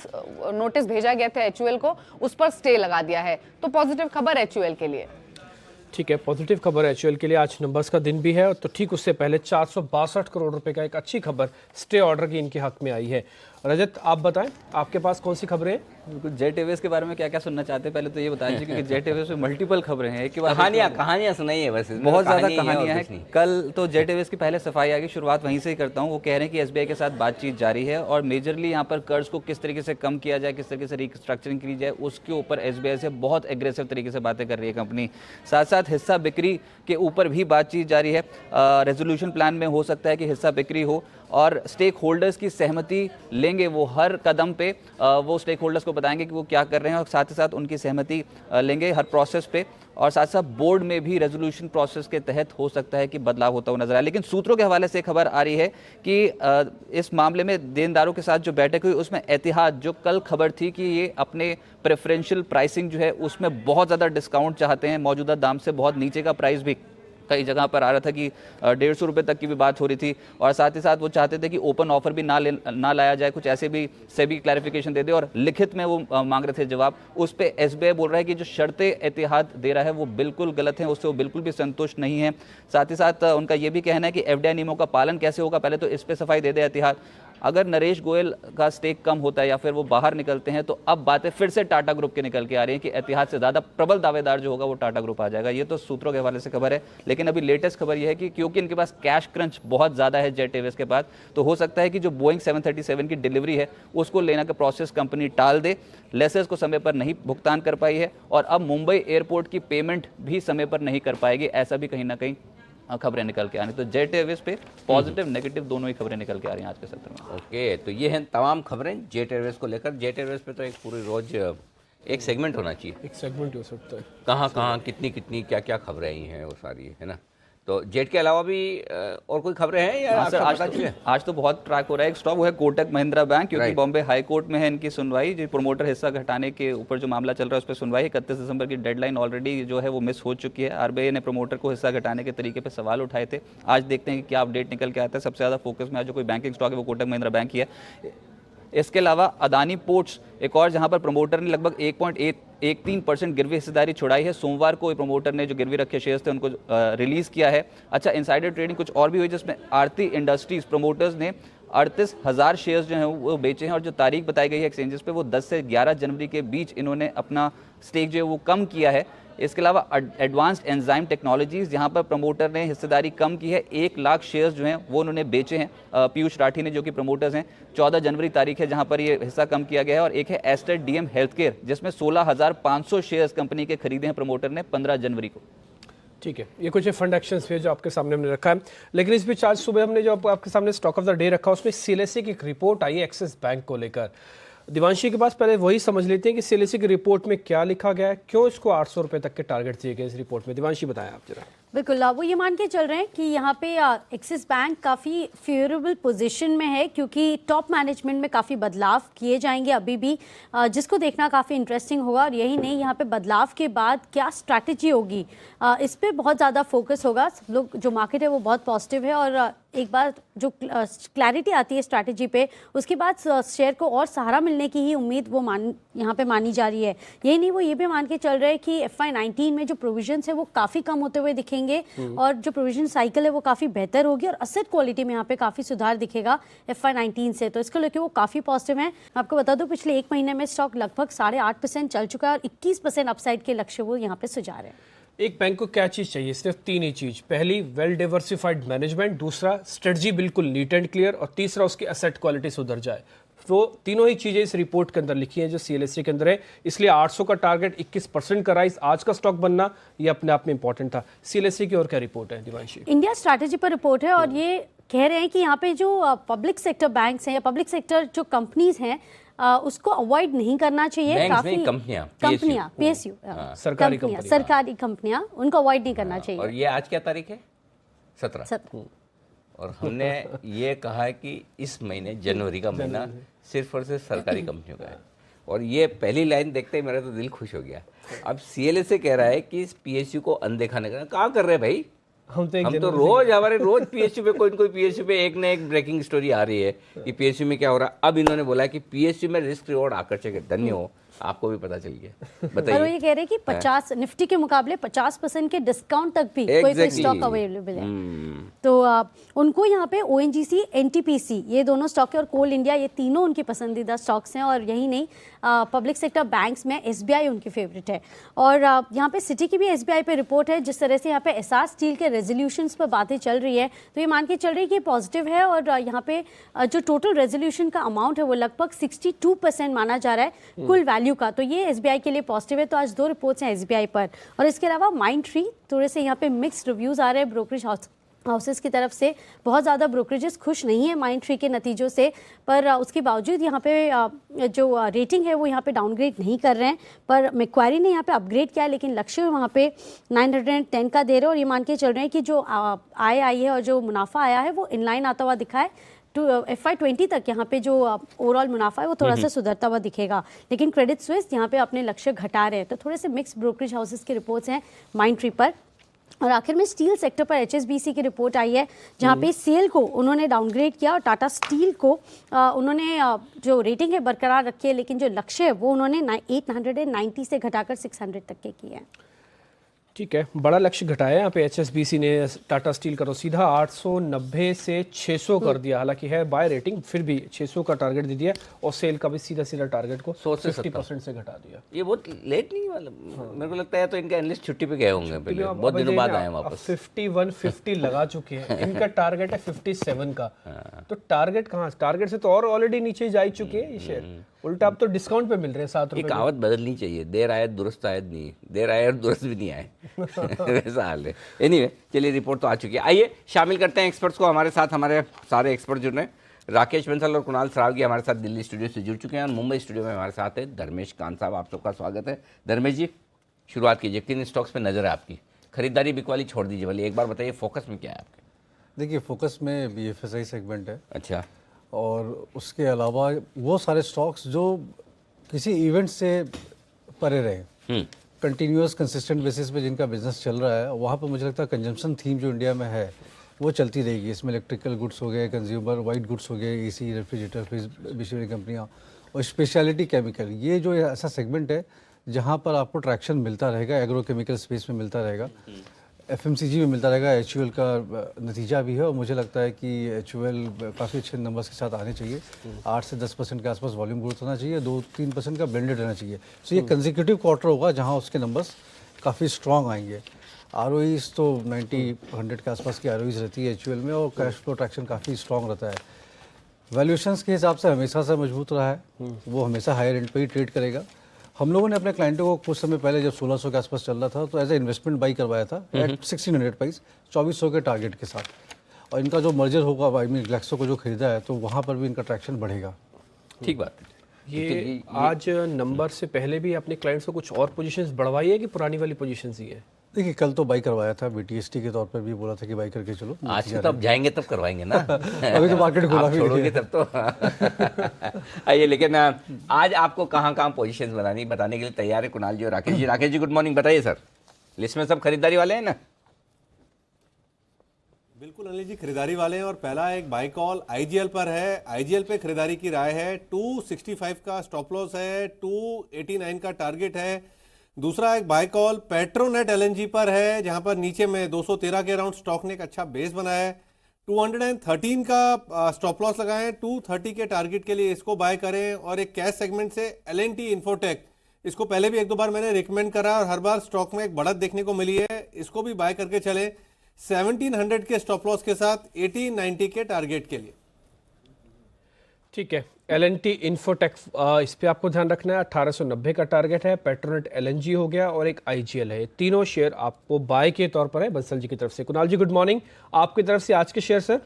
नोटिस भेजा गया था एचयूएल को, उस पर स्टे लगा दिया है। तो पॉजिटिव खबर एचयूएल के लिए। ठीक है, पॉजिटिव खबर एचयूएल के लिए। आज नंबर्स का दिन भी है, तो ठीक उससे पहले 462 करोड़ रुपए का एक अच्छी खबर स्टे ऑर्डर की इनके हक में आई है। रजत, आप बताएं आपके पास कौन सी खबरें हैं? बिल्कुल, जेट एयरवेज के बारे में क्या क्या सुनना चाहते हैं पहले तो ये बता दीजिए, क्योंकि जेट एयरवेज में मल्टीपल खबरें हैं। एक कहानियां सुनाइए, बस बहुत ज्यादा कहानियां हैं। कल तो जेट एयरवेज की पहले सफाई आ गई, शुरुआत वहीं से ही करता हूं। वो कह रहे हैं कि एसबीआई के साथ बातचीत जारी है और मेजरली यहाँ पर कर्ज को किस तरीके से कम किया जाए, किस तरीके से रिस्ट्रक्चरिंग की जाए, उसके ऊपर एसबीआई से बहुत एग्रेसिव तरीके से बातें कर रही है कंपनी। साथ साथ हिस्सा बिक्री के ऊपर भी बातचीत जारी है। रेजोल्यूशन प्लान में हो सकता है कि हिस्सा बिक्री हो और स्टेक होल्डर्स की सहमति लेंगे। वो हर कदम पे वो स्टेक होल्डर्स को बताएंगे कि वो क्या कर रहे हैं और साथ ही साथ उनकी सहमति लेंगे हर प्रोसेस पे। और साथ साथ बोर्ड में भी रेजोल्यूशन प्रोसेस के तहत हो सकता है कि बदलाव होता हुआ नजर आए। लेकिन सूत्रों के हवाले से खबर आ रही है कि इस मामले में देनदारों के साथ जो बैठक हुई उसमें एतिहाद, जो कल खबर थी कि ये अपने प्रेफरेंशियल प्राइसिंग जो है उसमें बहुत ज़्यादा डिस्काउंट चाहते हैं, मौजूदा दाम से बहुत नीचे का प्राइस भी कई जगह पर आ रहा था कि 150 रुपये तक की भी बात हो रही थी। और साथ ही साथ वो चाहते थे कि ओपन ऑफर भी ना लाया जाए, कुछ ऐसे भी सेबी क्लैरिफिकेशन दे दे। और लिखित में वो मांग रहे थे जवाब। उस पर एसबीआई बोल रहा है कि जो शर्तें एतिहाद दे रहा है वो बिल्कुल गलत है, उससे वो बिल्कुल भी संतुष्ट नहीं है। साथ ही साथ उनका ये भी कहना है कि एफडीआई नियमों का पालन कैसे होगा, पहले तो इस पर सफाई दे दे एतिहाद। अगर नरेश गोयल का स्टेक कम होता है या फिर वो बाहर निकलते हैं तो अब बातें फिर से टाटा ग्रुप के निकल के आ रही हैं कि एतिहाद से ज़्यादा प्रबल दावेदार जो होगा वो टाटा ग्रुप आ जाएगा। ये तो सूत्रों के हवाले से खबर है। लेकिन अभी लेटेस्ट खबर ये है कि क्योंकि इनके पास कैश क्रंच बहुत ज़्यादा है जेट एयरवेज के पास, तो हो सकता है कि जो बोइंग 737 की डिलीवरी है उसको लेने का प्रोसेस कंपनी टाल दे। लेसेस को समय पर नहीं भुगतान कर पाई है और अब मुंबई एयरपोर्ट की पेमेंट भी समय पर नहीं कर पाएगी, ऐसा भी कहीं ना कहीं खबरें निकल के आ रही। तो जेट एयरवेज पे पॉजिटिव नेगेटिव दोनों ही खबरें निकल के आ रही हैं आज के सत्र में। ओके, तो ये हैं तमाम खबरें जेट एयरवेज को लेकर। जेट एयरवेज पे तो एक पूरी रोज एक सेगमेंट होना चाहिए, एक सेगमेंट हो सकता है। कहाँ कितनी क्या खबरें आई हैं वो सारी, है ना। तो जेट के अलावा भी और कोई खबरें हैं या हाँ सर, आज तो बहुत ट्रैक हो रहा है। एक स्टॉक वो है कोटक महिंद्रा बैंक, क्योंकि बॉम्बे हाई कोर्ट में है इनकी सुनवाई। जो प्रमोटर हिस्सा घटाने के ऊपर जो मामला चल रहा है उस पर सुनवाई 31 दिसंबर की डेडलाइन ऑलरेडी जो है वो मिस हो चुकी है। आरबीआई ने प्रमोटर को हिस्सा घटाने के तरीके पर सवाल उठाए थे। आज देखते हैं कि क्या अपडेट निकल के आता है। सबसे ज़्यादा फोकस में आज जो कोई बैंकिंग स्टॉक है वो कोटक महिंद्रा बैंक ही है। इसके अलावा अदानी पोर्ट्स एक और, जहां पर प्रमोटर ने लगभग 1.13% गिरवी हिस्सेदारी छुड़ाई है। सोमवार को प्रमोटर ने जो गिरवी रखे शेयर्स थे उनको रिलीज किया है। अच्छा, इनसाइडर ट्रेडिंग कुछ और भी हुई जिसमें आरती इंडस्ट्रीज प्रमोटर्स ने 38,000 शेयर्स जो हैं वो बेचे हैं और जो तारीख बताई गई है एक्सचेंजेस पे वो 10 से 11 जनवरी के बीच इन्होंने अपना स्टेक जो है वो कम किया है। इसके अलावा एडवांस्ड एंजाइम टेक्नोलॉजीज, जहां पर प्रमोटर ने हिस्सेदारी कम की है, 1 लाख शेयर्स जो हैं वो उन्होंने बेचे हैं। पीयूष राठी ने, जो कि प्रमोटर्स हैं, 14 जनवरी तारीख है जहां पर ये हिस्सा कम किया गया है। और एक है एस्टर डीएम हेल्थ केयर, जिसमें 16,500 शेयर्स कंपनी के खरीदे हैं प्रमोटर ने 15 जनवरी को। ठीक है, ये कुछ फंड एक्शंस भी है जो आपके सामने हमने रखा है। लेकिन इस बीच आज सुबह हमने जो आपके सामने स्टॉक ऑफ द डे रखा उसमें सीएलएसए की एक रिपोर्ट आई है एक्सिस बैंक को लेकर। दिवांशी के पास पहले वही समझ लेते हैं कि सीएलएसए की रिपोर्ट में क्या लिखा गया है, क्यों इसको 800 रुपए तक के टारगेट दिए गए इस रिपोर्ट में। दिवांशी बताएं आप जरा। बिल्कुल, वो ये मान के चल रहे हैं कि यहाँ पे एक्सिस बैंक काफ़ी फेवरेबल पोजीशन में है, क्योंकि टॉप मैनेजमेंट में काफ़ी बदलाव किए जाएंगे अभी भी, जिसको देखना काफ़ी इंटरेस्टिंग होगा। और यही नहीं, यहाँ पे बदलाव के बाद क्या स्ट्रैटेजी होगी, इस पर बहुत ज़्यादा फोकस होगा। सब लोग, जो मार्केट है वो बहुत पॉजिटिव है और एक बार जो क्लैरिटी आती है स्ट्रैटेजी पे, उसके बाद शेयर को और सहारा मिलने की ही उम्मीद वो यहाँ पे मानी जा रही है। यही नहीं, वो ये भी मान के चल रहे हैं कि FY19 में जो प्रोविजंस है वो काफ़ी कम होते हुए दिखेंगे और जो प्रोविजन साइकिल है वो काफ़ी बेहतर होगी और असेट क्वालिटी में यहाँ पे काफ़ी सुधार दिखेगा FY19 से। तो इसको लेकर वो काफ़ी पॉजिटिव है। आपको बता दूं पिछले एक महीने में स्टॉक लगभग 8.5% चल चुका है और 21% अपसाइड के लक्ष्य वो यहाँ पे सुझा रहे हैं। एक बैंक को क्या चीज चाहिए? सिर्फ 3 ही चीज। पहली, वेल डिवर्सिफाइड मैनेजमेंट, दूसरा स्ट्रेटजी बिल्कुल नीट एंड क्लियर और तीसरा उसकी एसेट क्वालिटी सुधर जाए। तो तीनों ही चीजें इस रिपोर्ट के अंदर लिखी हैं जो CLSA के अंदर है। इसलिए 800 का टारगेट 21% का राइज, आज का स्टॉक बनना ये अपने आप में इंपॉर्टेंट था। CLSA की और क्या रिपोर्ट है दिवांशी? इंडिया स्ट्रैटेजी पर रिपोर्ट है और ये कह रहे हैं कि यहाँ पे जो पब्लिक सेक्टर बैंक्स हैं या पब्लिक सेक्टर जो कंपनीज हैं उसको अवॉइड नहीं करना चाहिए। काफी कंपनियां PSU सरकारी कंपनियां, उनको अवॉइड नहीं करना चाहिए। और ये आज क्या तारीख है? 17। और हमने ये कहा है कि इस महीने जनवरी का महीना सिर्फ और सिर्फ सरकारी कंपनियों का है। और ये पहली लाइन देखते ही मेरा तो दिल खुश हो गया। अब CLSA कह रहा है कि इस PSU को अनदेखा नहीं करना। कहाँ कर रहे हैं भाई? हम तो रोज PSU पे कोई न कोई PSU पे एक न एक ब्रेकिंग स्टोरी आ रही है कि PSU में क्या हो रहा है। अब इन्होंने बोला कि PSU में रिस्क रिवॉर्ड आकर्षक है। धन्य हो, आपको भी पता चल गया। बताइए। और वो ये कह रहे हैं कि 50 निफ्टी के मुकाबले 50% के डिस्काउंट तक भी कोई स्टॉक अवेलेबल है। तो उनको यहाँ पे ONGC, NTPC ये दोनों स्टॉक है और कोल इंडिया ये तीनों उनकी पसंदीदा स्टॉक्स हैं। और यही नहीं, पब्लिक सेक्टर बैंक्स में SBI उनकी फेवरेट है। और यहाँ पे सिटी की भी SBI पे रिपोर्ट है। जिस तरह से यहाँ पे एस्सार स्टील के रेजोल्यूशंस पर बातें चल रही है तो ये मान के चल रही है कि पॉजिटिव है। और यहाँ पे जो टोटल रेजोल्यूशन का अमाउंट है वो लगभग 62% माना जा रहा है कुल वैल्यू का। तो ये SBI के लिए पॉजिटिव है। तो आज 2 रिपोर्ट्स हैं SBI पर। और इसके अलावा माइंडट्री, थोड़े से यहाँ पे मिक्स्ड रिव्यूज आ रहे हैं ब्रोकरेज हाउसेस की तरफ से। बहुत ज़्यादा ब्रोकरेजेस खुश नहीं है माइंडट्री के नतीजों से, पर उसके बावजूद यहाँ पे जो रेटिंग है वो यहाँ पे डाउनग्रेड नहीं कर रहे हैं। पर मैक्वारी ने यहाँ पे अपग्रेड किया है, लेकिन लक्ष्य वहाँ पे 910 का दे रहे हैं। और ये मान के चल रहे हैं कि जो आय आई है और जो मुनाफा आया है वो इनलाइन आता हुआ दिखा है। तो FY20 तक यहाँ पे जो ओवरऑल मुनाफा है वो थोड़ा सा सुधरता हुआ दिखेगा। लेकिन क्रेडिट स्विस यहाँ पे अपने लक्ष्य घटा रहे हैं। तो थोड़े से मिक्स ब्रोकरेज हाउसेस की रिपोर्ट्स हैं माइंडट्री पर। और आखिर में स्टील सेक्टर पर HSBC की रिपोर्ट आई है जहाँ पे सेल को उन्होंने डाउनग्रेड किया और टाटा स्टील को उन्होंने जो रेटिंग है बरकरार रखी है, लेकिन जो लक्ष्य है वो उन्होंने 890 से घटाकर 600 तक के किए हैं। ठीक है, बड़ा लक्ष्य घटाया यहाँ पे HSBC ने। टाटा स्टील का तो सीधा 890 से 600 कर दिया। हालांकि है बाय रेटिंग, फिर भी 600 का टारगेट दे दिया और सेल का भी सीधा टारगेट को 50% से घटा दिया। ये बहुत लेट नहीं, मतलब मेरे को लगता है तो इनके एनालिस्ट छुट्टी पे गए होंगे पहले, बहुत दिनों बाद आए वापस। 51-50 लगा चुके हैं। इनका टारगेट है 57 का। तो टारगेट कहाँ, टारगेट से तो और ऑलरेडी नीचे जा चुके हैं ये शेयर। उल्टा अब तो डिस्काउंट पे मिल रहे हैं 7 रुपए। कहावत बदलनी चाहिए, देर आए दुरुस्त आए नहीं, देर आए और दुरुस्त भी नहीं आए। वैसा हाल है। एनीवे, चलिए रिपोर्ट तो आ चुकी है। आइए शामिल करते हैं एक्सपर्ट्स को हमारे साथ। हमारे सारे एक्सपर्ट जुड़ रहे हैं। राकेश बंसल और कुणाल सरावगी हमारे साथ दिल्ली स्टूडियो से जुड़ चुके हैं और मुंबई स्टूडियो में हमारे साथ है धर्मेश कांत साहब। आप सबका स्वागत है। धर्मेश जी, शुरुआत कीजिए। 3 स्टॉक्स पे नजर है आपकी, खरीदारी बिकवाली छोड़ दीजिए वाली, एक बार बताइए फोकस में क्या है आपके? देखिए, फोकस में BFSI सेगमेंट है। अच्छा। और उसके अलावा वो सारे स्टॉक्स जो किसी इवेंट से परे रहे, कंटिन्यूअस कंसिस्टेंट बेसिस पे जिनका बिजनेस चल रहा है, वहाँ पर मुझे लगता है कंजम्पशन थीम जो इंडिया में है वो चलती रहेगी। इसमें इलेक्ट्रिकल गुड्स हो गए, कंज्यूमर वाइट गुड्स हो गए, AC, रेफ्रिजरेटर, फ्रिज, बिजली कंपनियाँ और स्पेशलिटी केमिकल। ये जो ऐसा सेगमेंट है जहाँ पर आपको ट्रैक्शन मिलता रहेगा, एग्रो केमिकल स्पेस में मिलता रहेगा, FMCG में मिलता रहेगा। HUL का नतीजा भी है और मुझे लगता है कि HUL काफ़ी अच्छे नंबर्स के साथ आने चाहिए। 8 से 10% के आसपास वॉल्यूम ग्रोथ होना चाहिए, 2-3% का ब्लेंडेड रहना चाहिए। तो ये कंसेक्यूटिव क्वार्टर होगा जहां उसके नंबर्स काफ़ी स्ट्रॉन्ग आएंगे। ROEs तो 90-100 के आसपास की ROEs रहती है HUL में और कैश फ्लो ट्रैक्शन काफ़ी स्ट्रॉन्ग रहता है। वैल्यूएशंस के हिसाब से हमेशा से मजबूत रहा है, वो हमेशा हायर एंड पे ही ट्रेड करेगा। हम लोगों ने अपने क्लाइंटों को कुछ समय पहले जब 1600 के आसपास चल रहा था तो एज ए इन्वेस्टमेंट बाई करवाया था एट 1600 प्राइस, 2400 के टारगेट के साथ। और इनका जो मर्जर होगा, आई मीन ग्लैक्सो को जो खरीदा है, तो वहाँ पर भी इनका ट्रैक्शन बढ़ेगा। ठीक बात है। ये आज नंबर से पहले भी अपने क्लाइंट्स को कुछ और पोजीशंस बढ़वाई है कि पुरानी वाली पोजीशंस ही है? देखिए, कल तो बाई करवाया था, BTST के तौर पर भी बोला था कि बाई करके चलो। आज तो अब जाएंगे तब करवाएंगे ना। अभी तो मार्केट खुला भी छोड़ोगे तब तो। आइए, लेकिन आज आपको कहाँ पोजीशंस बताने के लिए तैयार है कुणाल जी और राकेश जी। Rakesh ji, good morning. बताइए सर, लिस्ट में सब खरीदारी वाले हैं ना? बिल्कुल अनिल जी, खरीदारी वाले हैं और पहला एक बाई कॉल आईजीएल पर है। आईजीएल पे खरीदारी की राय है। 265 का स्टॉप लॉस है, 289 का टारगेट है। दूसरा एक बाई कॉल पेट्रोनेट एलएनजी पर है, जहां पर नीचे में 213 के अराउंड स्टॉक ने एक अच्छा बेस बनाया है। 213 का स्टॉप लॉस लगाएं, 230 के टारगेट के लिए इसको बाय करें। और एक कैश सेगमेंट से एलएनटी इन्फोटेक, इसको पहले भी एक दो बार मैंने रिकमेंड करा और हर बार स्टॉक में एक बढ़त देखने को मिली है, इसको भी बाय करके चले 1700 के स्टॉप लॉस के साथ 1890 के टारगेट के लिए। ठीक है, एल&टी इन्फोटेक, इस पे आपको ध्यान रखना है। 1890 का टारगेट है। पेट्रोनेट एलएनजी हो गया और एक आईजीएल है। तीनों शेयर आपको बाय के तौर पर है बंसल जी की तरफ से। कुणाल जी गुड मॉर्निंग, आपकी तरफ से आज के शेयर सर।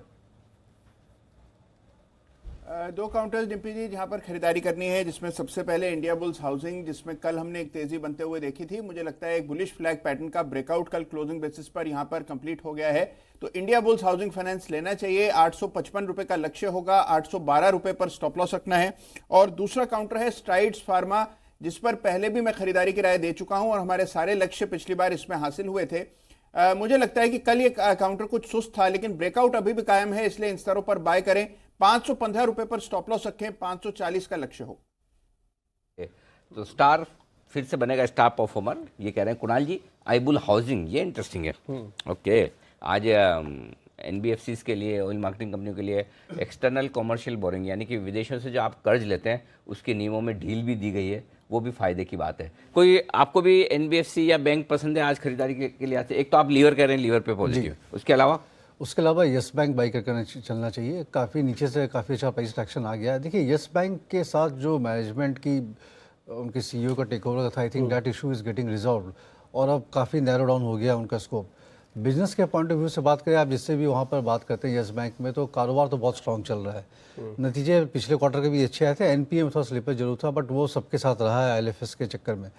दो काउंटर्स डिम्पी जी जहां पर खरीदारी करनी है, जिसमें सबसे पहले इंडिया बुल्स हाउसिंग, जिसमें कल हमने एक तेजी बनते हुए देखी थी। मुझे लगता है एक बुलिश फ्लैग पैटर्न का ब्रेकआउट कल क्लोजिंग बेसिस पर यहां पर कंप्लीट हो गया है, तो इंडिया बुल्स हाउसिंग फाइनेंस लेना चाहिए। 855 रुपए का लक्ष्य होगा, 812 रुपए पर स्टॉप लॉस रखना है। और दूसरा काउंटर है स्ट्राइड्स फार्मा, जिस पर पहले भी मैं खरीदारी की राय दे चुका हूं और हमारे सारे लक्ष्य पिछली बार इसमें हासिल हुए थे। मुझे लगता है कि कल ये काउंटर कुछ सुस्त था, लेकिन ब्रेकआउट अभी भी कायम है, इसलिए इन स्तरों पर बाय करें। 515 रुपए पर स्टॉप लॉस रखें, 540 का लक्ष्य हो। तो स्टार फिर से बनेगा स्टार परफॉर्मर, ये कह रहे हैं कुणाल जी। आईबुल हाउसिंग, ये इंटरेस्टिंग है। ओके, आज एनबीएफसीज के लिए, ऑयल मार्केटिंग कंपनियों के लिए एक्सटर्नल कॉमर्शियल बोरिंग, यानी कि विदेशों से जो आप कर्ज लेते हैं उसके नियमों में ढील भी दी गई है, वो भी फायदे की बात है। कोई आपको भी एनबीएफसी या बैंक पसंद है आज खरीदारी के लिए? आते एक तो आप लीवर कह रहे हैं, लीवर पे पॉजिटिव, उसके अलावा यस बैंक बाई करके चलना चाहिए। काफ़ी नीचे से काफ़ी अच्छा प्राइस एक्शन आ गया है। देखिए, यस बैंक के साथ जो मैनेजमेंट की उनके सीईओ का टेक ओवर था, I think that issue is getting resolve और अब काफ़ी नैरो डाउन हो गया उनका स्कोप। बिजनेस के पॉइंट ऑफ व्यू से बात करें, आप जिससे भी वहाँ पर बात करते हैं यस बैंक में, तो कारोबार तो बहुत स्ट्रॉन्ग चल रहा है। नतीजे पिछले क्वार्टर के भी अच्छे आए थे। एनपीए में थोड़ा स्लिपेज जरूर था, बट वो सबके साथ रहा है आईएलएफएस के चक्कर में।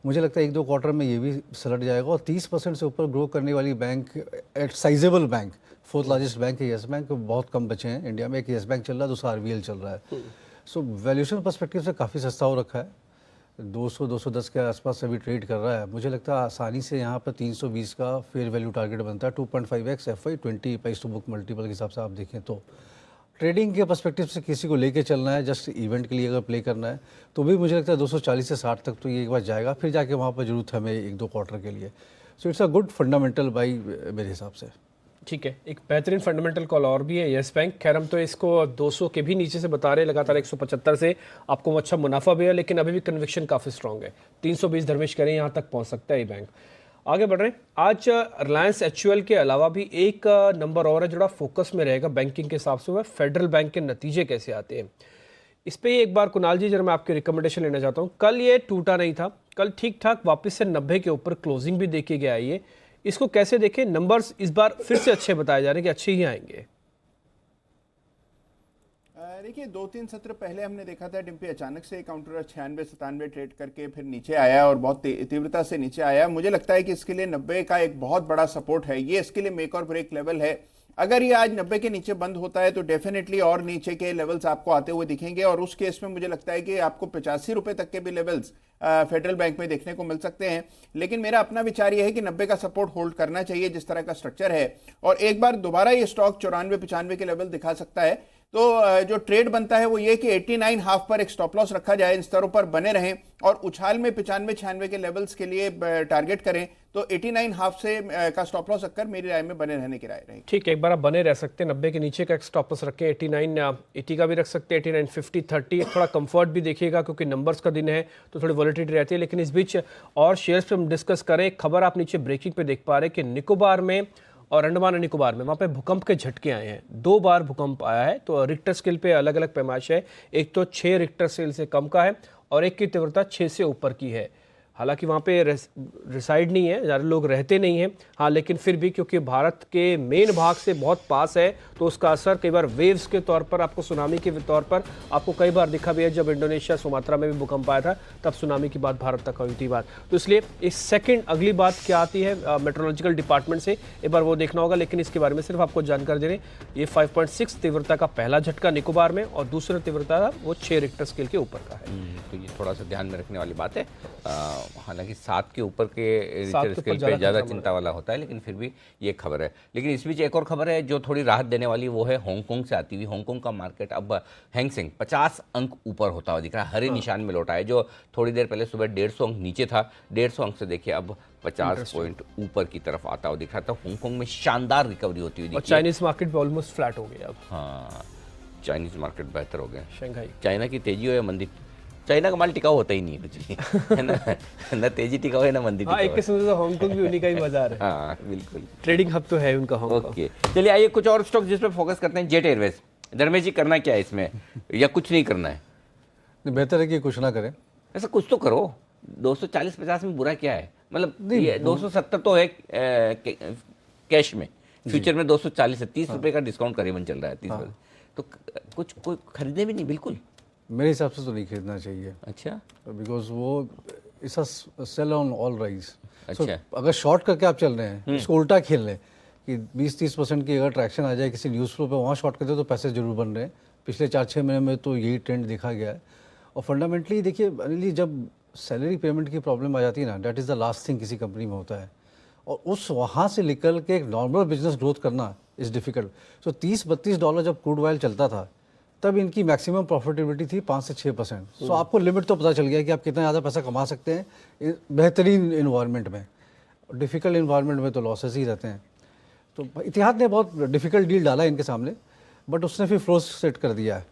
मुझे लगता है एक दो क्वार्टर में ये भी सलट जाएगा और 30% से ऊपर ग्रो करने वाली bank, at sizeable bank, fourth largest bank है यस बैंक, बहुत कम बचे हैं इंडिया में। एक यस बैंक चल रहा है, दूसरा आरबीएल चल रहा है। सो वैल्यूएशन पर्सपेक्टिव से काफ़ी सस्ता हो रखा है। 200-210 के आसपास अभी ट्रेड कर रहा है। मुझे लगता है आसानी से यहाँ पर 320 का फेयर वैल्यू टारगेट बनता है। 2.5x FY 20 price to book multiple के हिसाब से आप देखें तो ट्रेडिंग के पर्सपेक्टिव से किसी को लेके चलना है, जस्ट इवेंट के लिए अगर प्ले करना है, तो भी मुझे लगता है 240 से 60 तक तो ये एक बार जाएगा, फिर जाके वहाँ पर जरूरत है हमें एक दो क्वार्टर के लिए। So it's a good fundamental by मेरे हिसाब से। ठीक है, एक बेहतरीन फंडामेंटल कॉल और भी है यस बैंक। खैर हम तो इसको 200 के भी नीचे से बता रहे हैं, लगातार 175 से आपको अच्छा मुनाफा भी है, लेकिन अभी भी कन्विक्शन काफ़ी स्ट्रांग है। 320 धर्मेश करें, यहाँ तक पहुँच सकता है ये बैंक। आगे बढ़ रहे हैं। आज रिलायंस एचयूएल के अलावा भी एक नंबर और है जोड़ा फोकस में रहेगा बैंकिंग के हिसाब से, वह फेडरल बैंक के नतीजे कैसे आते हैं। इस पे एक बार कुणाल जी जरा मैं आपकी रिकमेंडेशन लेना चाहता हूँ। कल ये टूटा नहीं था, कल ठीक ठाक वापस से 90 के ऊपर क्लोजिंग भी देखी गया है। ये इसको कैसे देखें? नंबर्स इस बार फिर से अच्छे बताए जा रहे हैं कि अच्छे ही आएंगे। देखिए, 2-3 सत्र पहले हमने देखा था डिम्पी अचानक से काउंटर 96-97 ट्रेड करके फिर नीचे आया और बहुत तीव्रता से नीचे आया। मुझे लगता है कि इसके लिए 90 का एक बहुत बड़ा सपोर्ट है। ये इसके लिए मेक और ब्रेक लेवल है। अगर ये आज 90 के नीचे बंद होता है तो डेफिनेटली और नीचे के लेवल्स आपको आते हुए दिखेंगे और उस केस में मुझे लगता है कि आपको 85 रुपए तक के भी लेवल्स फेडरल बैंक में देखने को मिल सकते हैं। लेकिन मेरा अपना विचार यह है कि 90 का सपोर्ट होल्ड करना चाहिए जिस तरह का स्ट्रक्चर है, और एक बार दोबारा ये स्टॉक 94-95 के लेवल दिखा सकता है। तो जो ट्रेड बनता है वो ये कि 89 हाफ पर एक स्टॉप लॉस रखा जाए, इन स्तरों पर बने रहें और उछाल में 95-96 के लेवल्स के लिए टारगेट करें। तो 89 हाफ से का स्टॉप लॉस रखकर मेरी राय में बने रहने की राय रहेगी। ठीक है, एक बार आप बने रह सकते हैं। 90 के नीचे का एक स्टॉप लॉस रखें, 80 का भी रख सकते हैं, 89, 50, 30। थोड़ा कंफर्ट भी देखिएगा क्योंकि नंबर्स का दिन है तो थोड़ी वॉलेटिलिटी रहती है। लेकिन इस बीच और शेयर्स पे हम डिस्कस करें। खबर आप नीचे ब्रेकिंग पे देख पा रहे हैं कि निकोबार में और अंडमान और निकोबार में वहाँ पे भूकंप के झटके आए हैं। 2 बार भूकंप आया है। तो रिक्टर स्केल पे अलग अलग पैमाइश है। एक तो 6 रिक्टर स्केल से कम का है और एक की तीव्रता 6 से ऊपर की है। हालांकि वहाँ पे रिसाइड नहीं है, ज़्यादा लोग रहते नहीं हैं, हाँ, लेकिन फिर भी क्योंकि भारत के मेन भाग से बहुत पास है तो उसका असर कई बार वेव्स के तौर पर, आपको सुनामी के तौर पर आपको कई बार दिखा भी है। जब इंडोनेशिया सुमात्रा में भी भूकंप आया था तब सुनामी की बात भारत तक हुई थी बात। तो इसलिए इस सेकंड अगली बात क्या आती है मेट्रोलॉजिकल डिपार्टमेंट से, एक बार वो देखना होगा। लेकिन इसके बारे में सिर्फ आपको जानकारी दे रहे हैं, ये 5.6 तीव्रता का पहला झटका निकोबार में और दूसरा तीव्रता वो 6 रिक्टर स्केल के ऊपर का है। तो ये थोड़ा सा ध्यान में रखने वाली बात है। हालांकि 7 के ऊपर के 7 रिचर के स्केल ऊपर पे ज़्यादा खतरा चिंता वाला होता है, लेकिन फिर भी ये खबर है। लेकिन इस बीच एक और खबर है जो थोड़ी राहत देने वाली, वो है हांगकांग से आती हुई। हांगकांग का मार्केट अब हैंग सेंग 50 अंक ऊपर होता हुआ दिख रहा है, हरे निशान में लौटा है। जो थोड़ी देर पहले सुबह 150 अंक नीचे था, 150 अंक से देखिए अब 50 पॉइंट ऊपर की तरफ आता हुआ दिख रहा था। हांगकांग में शानदार रिकवरी होती हुई और दिखी है। चाइनीज मार्केट भी ऑलमोस्ट फ्लैट हो गया अब। हाँ, चाइनीज मार्केट बेहतर हो गया। शंघाई चाइना की तेजी हो या मंदी, चाइना का माल टिकाऊ होता ही नहीं है कुछ भी, है ना। ना तेजी टिकाऊ है ना मंदी हाँ, टिकाऊ एक किस्म से हांगकांग भी उन्हीं का ही बाजार है। हाँ बिल्कुल। ट्रेडिंग हब तो है उनका हांगकांग। ओके, चलिए आइए कुछ और स्टॉक जिस पे फोकस करते हैं। जेट एयरवेज, धर्मेश जी करना क्या है इसमें, या कुछ नहीं करना है? बेहतर है कि कुछ ना करें। ऐसा कुछ तो करो। 240-50 में बुरा क्या है? मतलब ये 270 तो है कैश में, फ्यूचर में 240 है, 30 रुपए का डिस्काउंट करीबन चल रहा है, 30 तो कुछ कोई खरीदे भी नहीं बिल्कुल। मेरे हिसाब से तो नहीं खरीदना चाहिए। अच्छा, बिकॉज वो it's a sell on all rise. अच्छा। अगर शॉर्ट करके आप चल रहे हैं, इसको उल्टा खेल रहे हैं कि 20-30% की अगर ट्रैक्शन आ जाए किसी न्यूज़ फ्लो पे, वहाँ शॉर्ट करते हो तो पैसे जरूर बन रहे हैं। पिछले 4-6 महीने में तो यही ट्रेंड देखा गया है। और फंडामेंटली देखिए अनिल जी, जब सैलरी पेमेंट की प्रॉब्लम आ जाती है ना, that is the last thing किसी कंपनी में होता है। और उस वहाँ से निकल के एक नॉर्मल बिजनेस ग्रोथ करना इज़ डिफिकल्ट। सो $30-32 जब क्रूड ऑयल चलता था, तब इनकी मैक्सिमम प्रॉफिटेबिलिटी थी 5 से 6%। सो आपको लिमिट तो पता चल गया कि आप कितना ज़्यादा पैसा कमा सकते हैं बेहतरीन इन्वायरमेंट में। डिफ़िकल्ट इन्वायरमेंट में तो लॉसेस ही रहते हैं। तो इतिहाद ने बहुत डिफ़िकल्ट डील डाला है इनके सामने, बट उसने फिर फ्लोज सेट कर दिया है।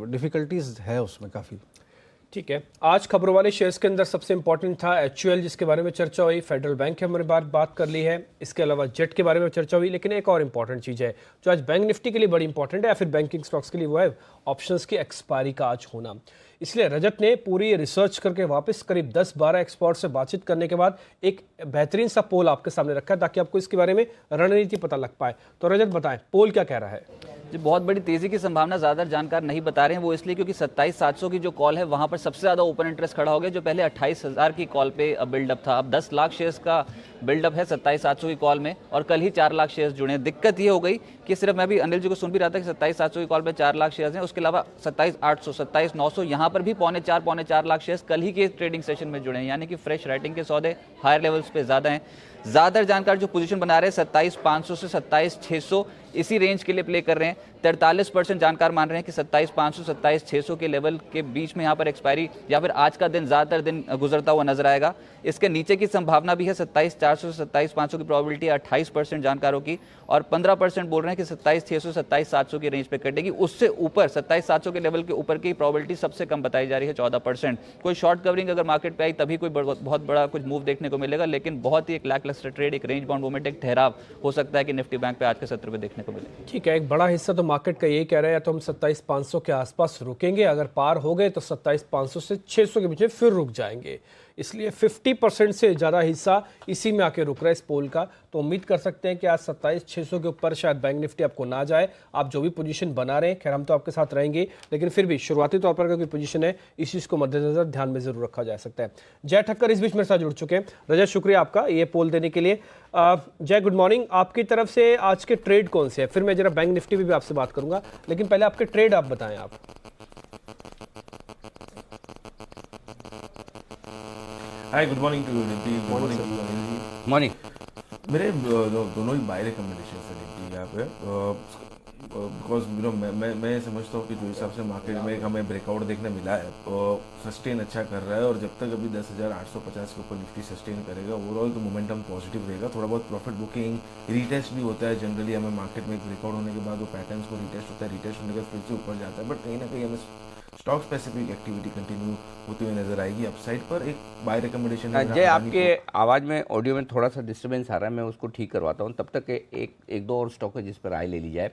डिफ़िकल्टीज है उसमें काफ़ी। ठीक है, आज खबरों वाले शेयर्स के अंदर सबसे इंपॉर्टेंट था HUL, जिसके बारे में चर्चा हुई। फेडरल बैंक की हमने बात कर ली है, इसके अलावा जेट के बारे में चर्चा हुई। लेकिन एक और इंपॉर्टेंट चीज़ है जो आज बैंक निफ्टी के लिए बड़ी इंपॉर्टेंट है, या फिर बैंकिंग स्टॉक्स के लिए, वो है ऑप्शंस की एक्सपायरी का आज होना। इसलिए रजत ने पूरी रिसर्च करके वापस करीब 10-12 एक्सपर्ट से बातचीत करने के बाद एक बेहतरीन सा पोल आपके सामने रखा है, ताकि आपको इसके बारे में रणनीति पता लग पाए। तो रजत बताएं, पोल क्या कह रहा है? जी, बहुत बड़ी तेजी की संभावना ज़्यादा जानकार नहीं बता रहे हैं। वो इसलिए क्योंकि 27,700 की जो कॉल है वहाँ पर सबसे ज़्यादा ओपन इंटरेस्ट खड़ा हो गया, जो पहले 28,000 की कॉल पे बिल्डअप था। अब 10 लाख शेयर्स का बिल्डअप है 27,700 की कॉल में, और कल ही 4 लाख शेयर्स जुड़े हैं। दिक्कत ये हो गई कि सिर्फ मैं भी अनिल जी को सुन भी रहा था कि 27,700 की कॉल पे 4 लाख शेयर्स हैं, उसके अलावा 27,800, 27,900 यहाँ पर भी पौने 4 लाख शेयर्स कल ही के ट्रेडिंग सेशन में जुड़े हैं। यानी कि फ्रेश राइटिंग के सौदे हायर लेवल्स पे ज़्यादा हैं। ज़्यादातर जानकार जो पोजीशन बना रहे हैं 27,500 से 27,600 इसी रेंज के लिए प्ले कर रहे हैं। 43% जानकार मान रहे हैं कि 27,500 27,600 के लेवल के बीच में यहाँ पर एक्सपायरी या फिर आज का दिन ज़्यादातर दिन गुजरता हुआ नजर आएगा। इसके नीचे की संभावना भी है, 27,400 से 27,500 की प्रोबेबिलिटी 28% जानकारों की, और 15% बोल रहे हैं कि 27,600 से 27,700 की रेंज पे कटेगी। उससे ऊपर 27,700 के लेवल के ऊपर की प्रोबेबिलिटी सबसे कम बताई जा रही है, 14%। कोई शॉर्ट कवरिंग अगर मार्केट पे आई तभी कोई बहुत बड़ा कुछ मूव देखने को मिलेगा, लेकिन बहुत ही एक लैकलस्टर ट्रेड, एक रेंज बाउंड मूवमेंट, एक ठहराव हो सकता है कि निफ्टी बैंक पे आज के सत्र पे देखने को मिले। ठीक है, एक बड़ा हिस्सा तो मार्केट का यही कह रहा है, या तो हम 27,500 के आसपास रुकेंगे, अगर पार हो गए तो 27,500 से 600 के बीच में फिर रुक जाएंगे। इसलिए 50% से ज़्यादा हिस्सा इसी में आके रुक रहा है इस पोल का। तो उम्मीद कर सकते हैं कि आज 27,600 के ऊपर शायद बैंक निफ्टी आपको ना जाए। आप जो भी पोजीशन बना रहे हैं, खैर हम तो आपके साथ रहेंगे, लेकिन फिर भी शुरुआती तौर पर अगर कोई पोजीशन है, इस चीज़ को मद्देनजर ध्यान में जरूर रखा जा सकता है। जय ठक्कर इस बीच मेरे साथ जुड़ चुके हैं। रजत, शुक्रिया आपका ये पोल देने के लिए। जय, गुड मॉर्निंग। आपकी तरफ से आज के ट्रेड कौन से हैं? फिर मैं जरा बैंक निफ्टी भी आपसे बात करूंगा, लेकिन पहले आपके ट्रेड आप बताएं। आप hi, good morning to you Nifty. Good morning. Morning. मेरे दोनों ही बाय रिकमेंडेशन है निफ्टी यहाँ पे, बिकॉज यू नो मैं समझता हूँ कि जो हिसाब से मार्केट में हमें ब्रेकआउट देखने मिला है, सस्टेन अच्छा कर रहा है, और जब तक अभी 10,850 के ऊपर निफ्टी सस्टेन करेगा, ओवरऑल तो मोमेंटम पॉजिटिव रहेगा। थोड़ा बहुत प्रॉफिट बुकिंग रीटेस्ट भी होता है जनरली, हमें मार्केट में ब्रेकआउट होने के बाद वो पैटर्न्स को रीटेस्ट होता है, रीटेस्ट होने के बाद फिर से ऊपर जाता है, बट कहीं ना कहीं हमें स्टॉक स्पेसिफिक एक्टिविटी कंटिन्यू होती हुई नजर आएगी। अपसाइड पर एक बाय रिकमेंडेशन है। जय, आपके आवाज़ में ऑडियो में थोड़ा सा डिस्टर्बेंस आ रहा है, मैं उसको ठीक करवाता हूँ। तब तक एक दो और स्टॉक है जिस पर राय ले ली जाए।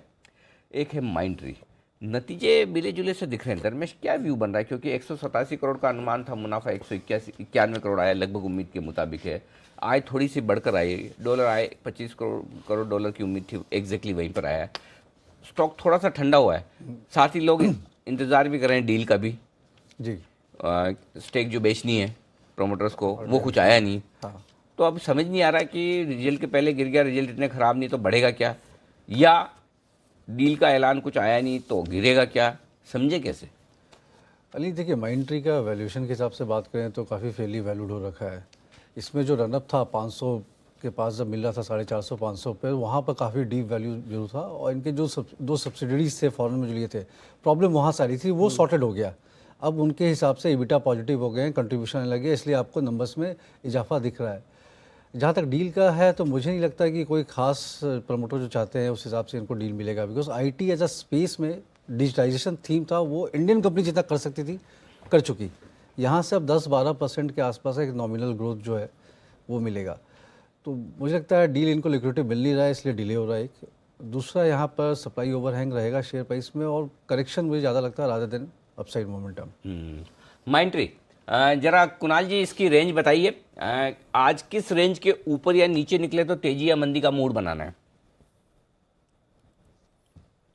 एक है माइंडट्री, नतीजे मिले जुले से दिख रहे हैं। धर्मेश, क्या व्यू बन रहा है? क्योंकि 187 करोड़ का अनुमान था, मुनाफा 191 करोड़ आया, लगभग उम्मीद के मुताबिक है। आय थोड़ी सी बढ़कर आई, डॉलर आए 25 करोड़ डॉलर की उम्मीद थी, एग्जैक्टली वहीं पर आया। स्टॉक थोड़ा सा ठंडा हुआ है, साथ ही लोग इंतजार भी कर रहे हैं डील का भी जी। स्टेक जो बेचनी है प्रोमोटर्स को, वो कुछ आया नहीं। हाँ। तो अब समझ नहीं आ रहा कि रिजल्ट के पहले गिर गया, रिजल्ट इतने खराब नहीं तो बढ़ेगा क्या, या डील का ऐलान कुछ आया नहीं तो गिरेगा क्या, समझे कैसे? अली देखिए, माइंडट्री का वैल्यूएशन के हिसाब से बात करें तो काफ़ी फेयरली वैल्यूड हो रखा है। इसमें जो रनअप था 500 के पास जब मिल रहा था 450 500 पे, वहाँ पर काफ़ी डीप वैल्यू जरूर था। और इनके जो दो सब्सिडरीज थे फॉरेन में जो लिए थे, प्रॉब्लम वहाँ से आ रही थी, वो सॉर्टेड हो गया। अब उनके हिसाब से EBITDA पॉजिटिव हो गए हैं, कंट्रीब्यूशन आने लगे, इसलिए आपको नंबर्स में इजाफा दिख रहा है। जहाँ तक डील का है तो मुझे नहीं लगता कि कोई खास प्रमोटर जो चाहते हैं उस हिसाब से इनको डील मिलेगा, because IT as a space में डिजिटाइजेशन थीम था, वो इंडियन कंपनी जितना कर सकती थी कर चुकी। यहाँ से अब 10-12% के आसपास एक नॉमिनल ग्रोथ जो है वो मिलेगा। तो मुझे लगता है डील इनको लिक्विडिटी मिल नहीं रहा है, इसलिए डिले हो रहा है। एक दूसरा, यहाँ पर सप्लाई ओवरहैंग रहेगा शेयर प्राइस में, और करेक्शन मुझे ज़्यादा लगता है rather than upside momentum. Mindtree, जरा कुणाल जी इसकी रेंज बताइए, आज किस रेंज के ऊपर या नीचे निकले तो तेजी या मंदी का मूड बनाना है?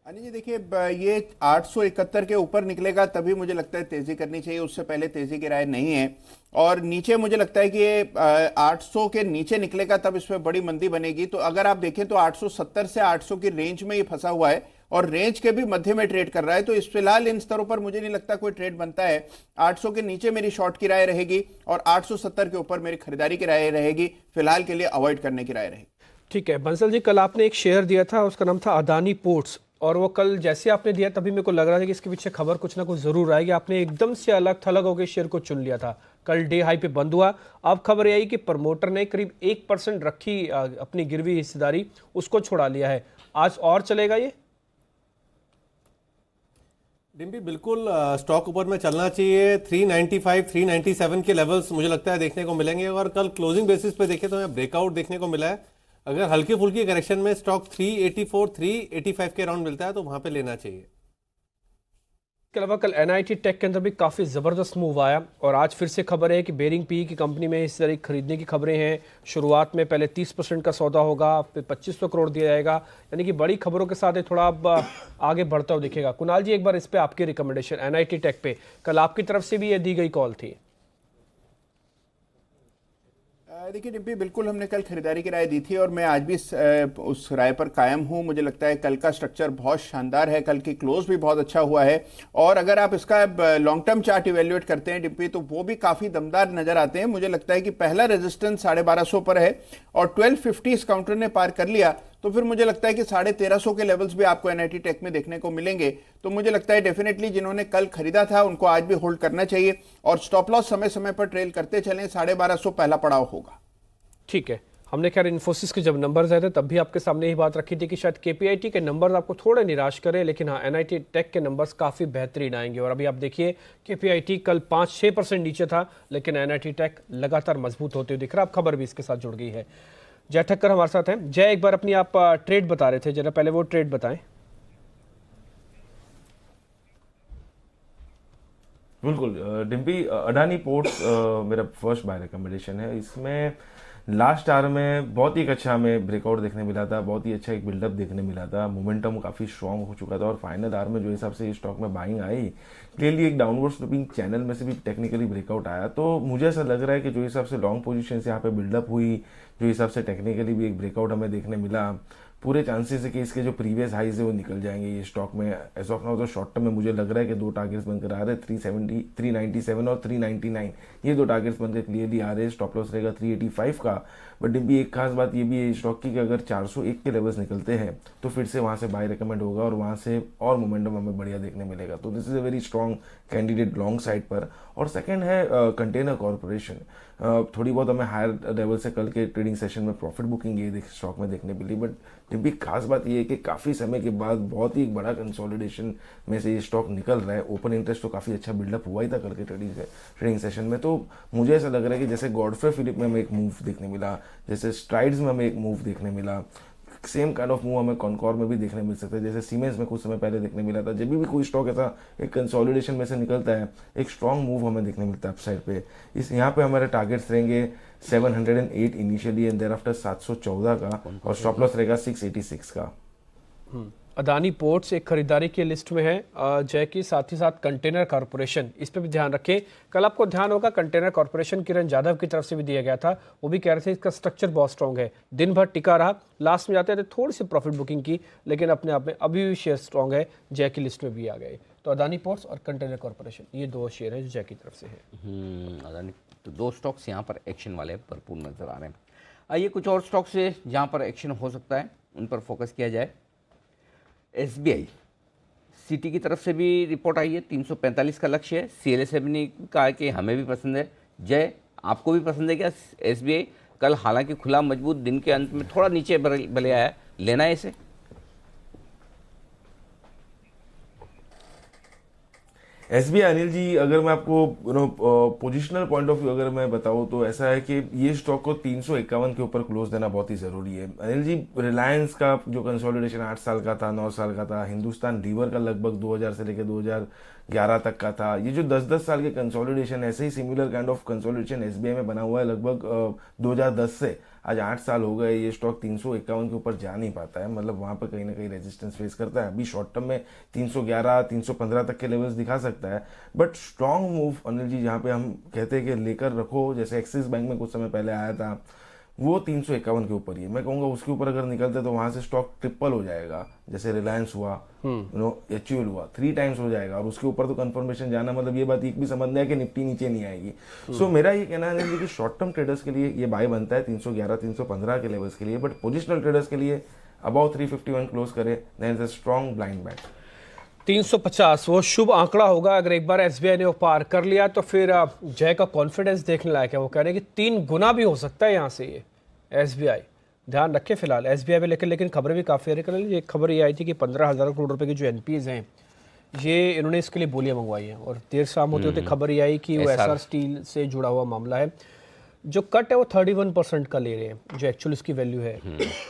अनिल जी देखिए, ये 871 के ऊपर निकलेगा तभी मुझे लगता है तेजी करनी चाहिए, उससे पहले तेजी की राय नहीं है। और नीचे मुझे लगता है कि ये 800 के नीचे निकलेगा तब इसमें बड़ी मंदी बनेगी। तो अगर आप देखें तो 870 से 800 की रेंज में ये फंसा हुआ है और रेंज के भी मध्य में ट्रेड कर रहा है। तो इस फिलहाल इन स्तरों पर मुझे नहीं लगता कोई ट्रेड बनता है। 800 के नीचे मेरी शॉर्ट की राय रहेगी और 870 के ऊपर मेरी खरीदारी की राय रहेगी। फिलहाल के लिए अवॉइड करने की राय रहेगी। ठीक है बंसल जी, कल आपने एक शेयर दिया था, उसका नाम था अदानी पोर्ट्स, और वो कल जैसे आपने दिया तभी मेरे को लग रहा था कि इसके पीछे खबर कुछ ना कुछ जरूर आएगी। आपने एकदम से अलग थलग होकर शेयर को चुन लिया था। कल डे हाई पे बंद हुआ। अब खबर आई कि प्रमोटर ने करीब 1% रखी अपनी गिरवी हिस्सेदारी, उसको छुड़ा लिया है। आज और चलेगा ये? डिम्पी, बिल्कुल स्टॉक ऊपर में चलना चाहिए। 395 397 के लेवल्स मुझे लगता है देखने को मिलेंगे, और कल क्लोजिंग बेसिस पे देखें तो हमें ब्रेकआउट देखने को मिला है। अगर हल्की फुल्की करेक्शन में स्टॉक 384 385 के अराउंड मिलता है तो वहां पे लेना चाहिए। इसके अलावा कल NIT टेक के अंदर भी काफ़ी ज़बरदस्त मूव आया, और आज फिर से खबर है कि बेरिंग PE की कंपनी में इस तरह खरीदने की खबरें हैं। शुरुआत में पहले 30% का सौदा होगा, फिर 2500 करोड़ दिया जाएगा, यानी कि बड़ी खबरों के साथ थोड़ा अब आगे बढ़ता हुआ दिखेगा। कुणाल जी, एक बार इस पर आपकी रिकमेंडेशन NIT टेक पे, कल आपकी तरफ से भी ये दी गई कॉल थी। देखिए डिम्पी, बिल्कुल हमने कल खरीदारी की राय दी थी और मैं आज भी उस राय पर कायम हूं। मुझे लगता है कल का स्ट्रक्चर बहुत शानदार है, कल की क्लोज भी बहुत अच्छा हुआ है, और अगर आप इसका लॉन्ग टर्म चार्ट इवेल्युएट करते हैं डिम्पी तो वो भी काफी दमदार नजर आते हैं। मुझे लगता है कि पहला रेजिस्टेंस 1250 पर है और 1250 इस काउंटर ने पार कर लिया तो फिर मुझे लगता है कि 1350 के लेवल्स भी आपको NIT टेक में देखने को मिलेंगे। तो मुझे लगता है डेफिनेटली जिन्होंने कल खरीदा था उनको आज भी होल्ड करना चाहिए, और स्टॉप लॉस समय समय पर ट्रेल करते चलें। 1250 पहला पड़ाव होगा। ठीक है, हमने खैर इन्फोसिस के जब नंबर्स आए थे तब भी आपके सामने ही बात रखी थी कि शायद KPIT के नंबर्स आपको थोड़े निराश करें, लेकिन हाँ NIT टेक के नंबर्स काफ़ी बेहतरीन आएंगे। और अभी आप देखिए KPIT कल 5-6% नीचे था, लेकिन NIT टेक लगातार मजबूत होते हुए दिख रहा है। अब खबर भी इसके साथ जुड़ गई है। जय ठक्कर हमारे साथ हैं। जय, एक बार अपनी आप ट्रेड बता रहे थे, जरा पहले वो ट्रेड बताएं। बिल्कुल डिम्पी, अडानी पोर्ट्स मेरा फर्स्ट बाय रिकमेंडेशन है। इसमें लास्ट आवर में बहुत ही एक अच्छा हमें ब्रेकआउट देखने मिला था, बहुत ही अच्छा एक बिल्डअप देखने मिला था, मोमेंटम काफ़ी स्ट्रांग हो चुका था, और फाइनल आवर में जो हिसाब से स्टॉक में बाइंग आई, क्लियरली एक डाउनवर्ड स्लोपिंग चैनल में से भी टेक्निकली ब्रेकआउट आया। तो मुझे ऐसा लग रहा है कि जो हिसाब से लॉन्ग पोजीशन से यहाँ पे बिल्डअप हुई, जो हिसाब से टेक्निकली भी एक ब्रेकआउट हमें देखने मिला, पूरे चांसेस है कि इसके जो प्रीवियस हाइज है वो निकल जाएंगे ये स्टॉक में। एज ऑफ नाउ तो शॉर्ट टर्म में मुझे लग रहा है कि दो टारगेट्स बनकर आ रहे हैं, 370 397 और 399, ये दो टारगेट्स बनकर क्लियरली आ रहे हैं। स्टॉप लॉस रहेगा 385 का। बट डिम्पी, एक खास बात ये भी है स्टॉक की कि अगर 401 के लेवल्स निकलते हैं तो फिर से वहाँ से बाय रिकमेंड होगा और वहाँ से और मोमेंटम हमें बढ़िया देखने मिलेगा। तो this is a very strong candidate long side पर। और सेकेंड है कंटेनर कॉर्पोरेशन। थोड़ी बहुत हमें हायर लेवल से कल के ट्रेडिंग सेशन में प्रॉफिट बुकिंग ये स्टॉक में देखने मिली। बट डिम्पी, खास बात ये है कि काफ़ी समय के बाद बहुत ही एक बड़ा कंसोलिडेशन में से ये स्टॉक निकल रहा है। ओपन इंटरेस्ट तो काफ़ी अच्छा बिल्डअप हुआ ही था कल के ट्रेडिंग सेशन में। तो मुझे ऐसा लग रहा है कि जैसे गॉडफ्रे फिलिप में हमें एक मूव देखने मिला, जैसे स्ट्राइड्स में हमें एक मूव देखने मिला, सेम काइंड ऑफ मूव हमें कॉनकॉर में भी देखने मिल सकता है, जैसे सीमेंस में कुछ समय पहले देखने मिला था। जब भी कोई स्टॉक ऐसा एक कंसोलिडेशन में से निकलता है, एक स्ट्रॉन्ग मूव हमें देखने मिलता है अपसाइड पे। इस यहाँ पे हमारे टारगेट्स रहेंगे 708 इनिशियली एंड देयर आफ्टर 714 का, और स्टॉप लॉस रहेगा 686 का। अदानी पोर्ट्स एक खरीदारी की लिस्ट में है जय की, साथ ही साथ कंटेनर कॉर्पोरेशन, इस पे भी ध्यान रखें। कल आपको ध्यान होगा कंटेनर कॉर्पोरेशन किरण जाधव की तरफ से भी दिया गया था, वो भी कह रहे थे इसका स्ट्रक्चर बहुत स्ट्रॉन्ग है, दिन भर टिका रहा, लास्ट में जाते थे थोड़ी सी प्रॉफिट बुकिंग की, लेकिन अपने आप में अभी भी शेयर स्ट्रॉन्ग है, जय की लिस्ट में भी आ गए। तो अदानी पोर्ट्स और कंटेनर कॉर्पोरेशन, ये 2 शेयर है जो जय की तरफ से है। अदानी, तो 2 स्टॉक्स यहाँ पर एक्शन वाले भरपूर नजर आ रहे हैं। आइए कुछ और स्टॉक्स है जहाँ पर एक्शन हो सकता है, उन पर फोकस किया जाए। SBI सिटी की तरफ से भी रिपोर्ट आई है, 345 का लक्ष्य है। CLSA ने कहा कि हमें भी पसंद है। जय, आपको भी पसंद है क्या SBI? कल हालांकि खुला मजबूत, दिन के अंत में थोड़ा नीचे भले आया, लेना है इसे? SBI अनिल जी, अगर मैं आपको पोजिशनल पॉइंट ऑफ व्यू अगर मैं बताऊं तो ऐसा है कि ये स्टॉक को 351 के ऊपर क्लोज देना बहुत ही जरूरी है। अनिल जी, रिलायंस का जो कंसोलिडेशन 8 साल का था, 9 साल का था, हिंदुस्तान लीवर का लगभग 2000 से लेकर 2011 तक का था, ये जो 10-10 साल के कंसोलिडेशन, ऐसे ही similar kind of consolidation SBI में बना हुआ है लगभग 2010 से। आज 8 साल हो गए, ये स्टॉक 351 के ऊपर जा नहीं पाता है, मतलब वहां पर कहीं ना कहीं रेजिस्टेंस फेस करता है। अभी शॉर्ट टर्म में 311, 315 तक के लेवल्स दिखा सकता है, but strong move Anil ji जहाँ पे हम कहते हैं कि लेकर रखो, जैसे एक्सिस बैंक में कुछ समय पहले आया था, वो 351 के ऊपर ही है। मैं कहूंगा उसके ऊपर अगर निकलते तो वहां से स्टॉक ट्रिपल हो जाएगा, जैसे रिलायंस हुआ, HUL हुआ, 3 टाइम्स हो जाएगा, और उसके ऊपर तो कंफर्मेशन जाना, मतलब ये बात एक भी समझना है कि निफ्टी नीचे नहीं आएगी। सो मेरा ये कहना है कि शॉर्ट टर्म ट्रेडर्स के लिए ये बाय बनता है 311, 315 के लेवल्स के लिए, बट पोजिशनल ट्रेडर्स के लिए अबाउट 351 क्लोज करे, there is a strong blind back. 350 वो शुभ आंकड़ा होगा। अगर एक बार SBI ने वो पार कर लिया तो फिर जय का कॉन्फिडेंस देखने लायक है। वो कह रहे हैं कि 3 गुना भी हो सकता है यहाँ से ये SBI। ध्यान रखें फिलहाल SBI पे, लेकिन खबरें भी काफ़ी आ रही है। एक खबर ये आई थी कि 15,000 करोड़ रुपए की जो NPAs हैं, ये इन्होंने इसके लिए बोलियां मंगवाई हैं, और देर शाम होते होते खबर ये आई कि वो SR स्टील से जुड़ा हुआ मामला है। जो कट है वो 31% का ले रहे हैं, जो एक्चुअल इसकी वैल्यू है।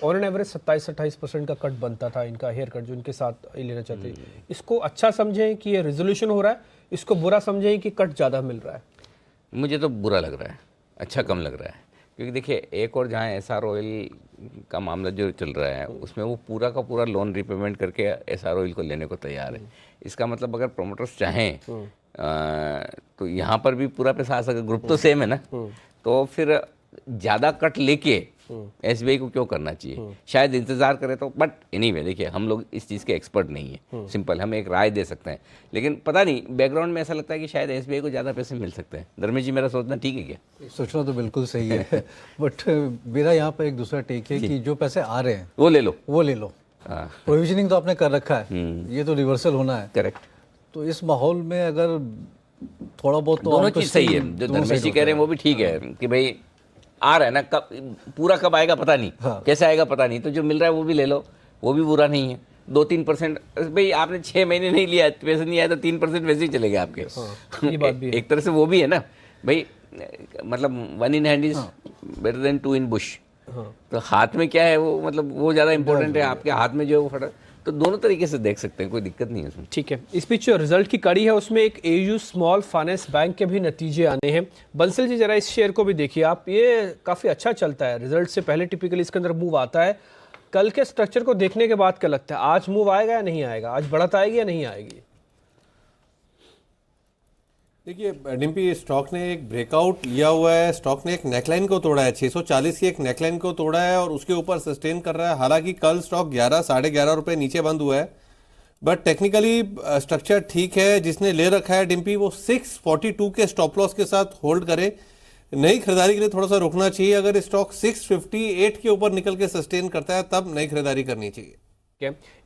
ऑन एन एवरेज 27-28% का कट बनता था इनका हेयर कट, जो इनके साथ लेना चाहते हैं। इसको अच्छा समझें कि ये रेजोल्यूशन हो रहा है, इसको बुरा समझें कि कट ज़्यादा मिल रहा है? मुझे तो बुरा लग रहा है, अच्छा कम लग रहा है। क्योंकि देखिए, एक और जहाँ SR ऑयल का मामला जो चल रहा है, उसमें वो पूरा का पूरा लोन रिपेमेंट करके SR ऑयल को लेने को तैयार है। इसका मतलब अगर प्रोमोटर्स चाहें तो यहाँ पर भी पूरा पैसा आ सके। ग्रुप तो सेम है ना, तो फिर ज़्यादा कट लेके SBI को क्यों करना चाहिए? शायद इंतजार करें तो, बट एनीवे देखिए, हम लोग इस चीज़ के एक्सपर्ट नहीं है, सिंपल हम एक राय दे सकते हैं। लेकिन पता नहीं, बैकग्राउंड में ऐसा लगता है कि शायद SBI को ज़्यादा पैसे मिल सकते हैं। धर्मेश जी, मेरा सोचना ठीक है क्या? सोचना तो बिल्कुल सही है, बट मेरा यहाँ पर एक दूसरा टेक है कि जो पैसे आ रहे हैं वो ले लो, वो ले लो। प्रोविजनिंग तो आपने कर रखा है, ये तो रिवर्सल होना है। करेक्ट। तो इस माहौल में अगर थोड़ा बहुत तो दोनों चीज़ सही है, जो धर्मेश जी कह रहे हैं वो भी ठीक है कि भाई आ रहा है ना, कब पूरा कब आएगा पता नहीं, कैसे आएगा पता नहीं, तो जो मिल रहा है वो भी ले लो, वो भी बुरा नहीं है। 2-3% भाई, आपने 6 महीने नहीं लिया, पैसे नहीं आया तो 3% वैसे ही चले गए आपके। ये बात भी है। एक तरह से वो भी है ना भाई, मतलब 1 in hand is better than 2 in bush। तो हाथ में क्या है वो, मतलब वो ज़्यादा इंपॉर्टेंट है, आपके हाथ में जो है वो फटा। तो दोनों तरीके से देख सकते हैं, कोई दिक्कत नहीं है उसमें। ठीक है। इस बीच जो रिजल्ट की कड़ी है उसमें एक AU स्मॉल फाइनेंस बैंक के भी नतीजे आने हैं। बंसल जी, जरा इस शेयर को भी देखिए आप, ये काफ़ी अच्छा चलता है। रिजल्ट से पहले टिपिकली इसके अंदर मूव आता है। कल के स्ट्रक्चर को देखने के बाद क्या लगता है, आज मूव आएगा या नहीं आएगा? आज बढ़त आएगी या नहीं आएगी? देखिए डिम्पी, स्टॉक ने एक ब्रेकआउट लिया हुआ है, स्टॉक ने एक नेकलाइन को तोड़ा है, 640 की एक नेकलाइन को तोड़ा है और उसके ऊपर सस्टेन कर रहा है। हालांकि कल स्टॉक 11-11.5 रुपए नीचे बंद हुआ है, बट टेक्निकली स्ट्रक्चर ठीक है। जिसने ले रखा है डिम्पी, वो 642 के स्टॉप लॉस के साथ होल्ड करे। नई खरीदारी के लिए थोड़ा सा रुकना चाहिए। अगर स्टॉक 658 के ऊपर निकल के सस्टेन करता है तब नई खरीदारी करनी चाहिए।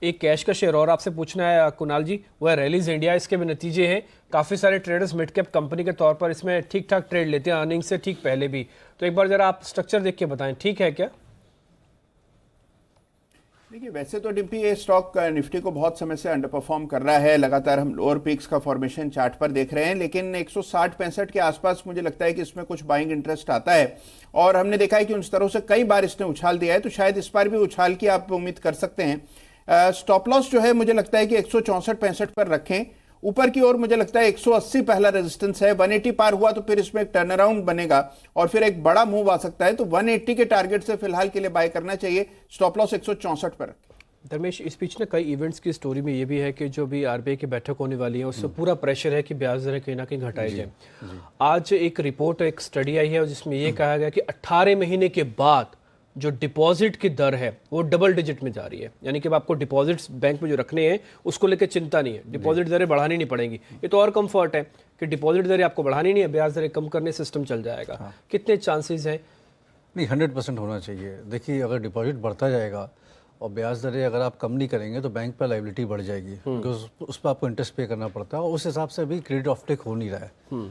एक कैश का शेयर और आपसे पूछना है कुणाल जी, वह रैलीज इंडिया। इसके भी नतीजे हैं, काफ़ी सारे ट्रेडर्स मिड कैप कंपनी के तौर पर इसमें ठीक ठाक ट्रेड लेते हैं, अर्निंग से ठीक पहले भी। तो एक बार जरा आप स्ट्रक्चर देख के बताएं, ठीक है क्या? देखिए, वैसे तो डिम्पी ये स्टॉक निफ्टी को बहुत समय से अंडर परफॉर्म कर रहा है। लगातार हम लोअर पीक्स का फॉर्मेशन चार्ट पर देख रहे हैं, लेकिन 160-65 के आसपास मुझे लगता है कि इसमें कुछ बाइंग इंटरेस्ट आता है। और हमने देखा है कि उन स्तरों से कई बार इसने उछाल दिया है, तो शायद इस बार भी उछाल की आप उम्मीद कर सकते हैं। स्टॉप लॉस जो है मुझे लगता है कि 164-65 पर रखें। ऊपर की ओर मुझे लगता है 180 पहला रेजिस्टेंस है। 180 पार हुआ तो फिर इसमें एक टर्न अराउंड बनेगा और फिर एक बड़ा मूव आ सकता है। तो 180 के टारगेट से फिलहाल के लिए बाय करना चाहिए। स्टॉप लॉस 164 पर रखें। धर्मेश, इस बीच ना कई इवेंट्स की स्टोरी में ये भी है कि जो भी RBI की बैठक होने वाली है उससे पूरा प्रेशर है कि ब्याज दरें कहीं ना कहीं घटाई जाए। आज एक रिपोर्ट, एक स्टडी आई है जिसमें ये कहा गया कि 18 महीने के बाद जो डिपॉजिट की दर है वो डबल डिजिट में जा रही है, यानी कि अब आपको डिपॉजिट्स बैंक में जो रखने हैं उसको लेकर चिंता नहीं है, डिपॉजिट दरें बढ़ानी नहीं पड़ेंगी। ये तो और कंफर्ट है कि डिपॉजिट दरें आपको बढ़ानी नहीं है, ब्याज दरें कम करने सिस्टम चल जाएगा। कितने चांसेस हैं? नहीं, 100% होना चाहिए। देखिए, अगर डिपॉजिट बढ़ता जाएगा और ब्याज दरें अगर आप कम नहीं करेंगे तो बैंक पर लाइबिलिटी बढ़ जाएगी, क्योंकि उस पर आपको इंटरेस्ट पे करना पड़ता है और उस हिसाब से अभी क्रेडिट ऑफटेक हो नहीं रहा है।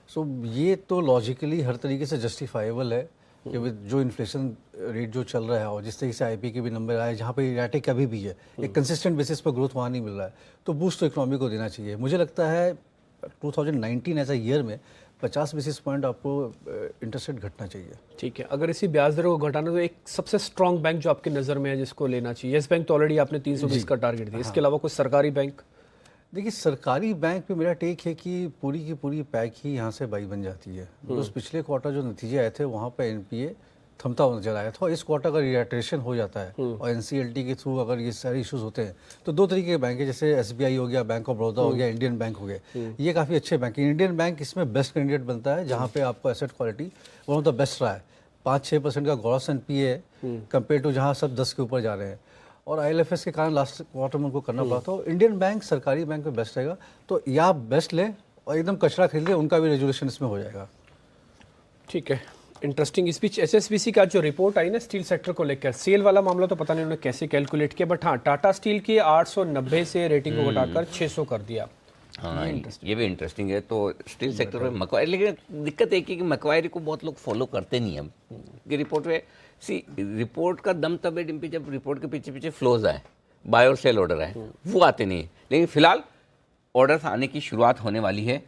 सो ये तो लॉजिकली हर तरीके से जस्टिफाइबल है कि जो इन्फ्लेशन रेट जो चल रहा है और जिस तरीके से आईपी के भी नंबर आए, जहाँ पे रेटिक अभी भी है, एक कंसिस्टेंट बेसिस पर ग्रोथ वहाँ नहीं मिल रहा है, तो बूस्ट तो इकोनॉमी को देना चाहिए। मुझे लगता है 2019 एज अ ईयर में 50 बेसिस पॉइंट आपको इंटरेस्ट रेट घटना चाहिए। ठीक है, अगर इसी ब्याज दरों को घटाना तो एक सबसे स्ट्रॉन्ग बैंक जो आपकी नज़र में है जिसको लेना चाहिए, येस बैंक तो ऑलरेडी आपने 320 का टारगेट दिया, इसके अलावा कोई सरकारी बैंक? देखिए, सरकारी बैंक पे मेरा टेक है कि पूरी की पूरी पैक ही यहाँ से बाई बन जाती है। तो पिछले क्वार्टर जो नतीजे आए थे वहाँ पे एनपीए थमता हुआ नजर आया था, और इस क्वार्टर का रिएट्रेशन हो जाता है और एनसीएलटी के थ्रू अगर ये सारे इश्यूज होते हैं तो दो तरीके के बैंक है, जैसे एसबीआई हो गया, बैंक ऑफ बड़ौदा हो गया, इंडियन बैंक हो गए, ये काफ़ी अच्छे बैंक हैं। इंडियन बैंक इसमें बेस्ट कैंडिडेट बनता है, जहाँ पे आपको asset quality one of the best रहा है। 5-6% का ग्रॉस एनपीए है कंपेयर टू जहाँ सब 10 के ऊपर जा रहे हैं, और आईएलएफएस के कारण लास्ट क्वार्टर में उनको करना पड़ा। तो इंडियन बैंक सरकारी बैंक में बेस्ट रहेगा, तो या आप बेस्ट लें और एकदम कचरा खरीद लें, उनका भी रेजुलेशन इसमें हो जाएगा। ठीक है, इंटरेस्टिंग। इस बीच एसएसबीसी का जो रिपोर्ट आई ना स्टील सेक्टर को लेकर, सेल वाला मामला तो पता नहीं उन्होंने कैसे कैलकुलेट किया, बट हाँ टाटा स्टील की 890 से रेटिंग को घटाकर 600 कर दिया। हाँ, ये भी इंटरेस्टिंग है। तो स्टील सेक्टर में मकवायरी, लेकिन दिक्कत एक है कि मकवायरी को बहुत लोग फॉलो करते नहीं हैं कि रिपोर्ट में। रिपोर्ट का दम तब है डिम्पी जब रिपोर्ट के पीछे पीछे फ्लोज आए, बाय और सेल ऑर्डर आए, वो आते नहीं है। लेकिन फिलहाल ऑर्डर्स आने की शुरुआत होने वाली है।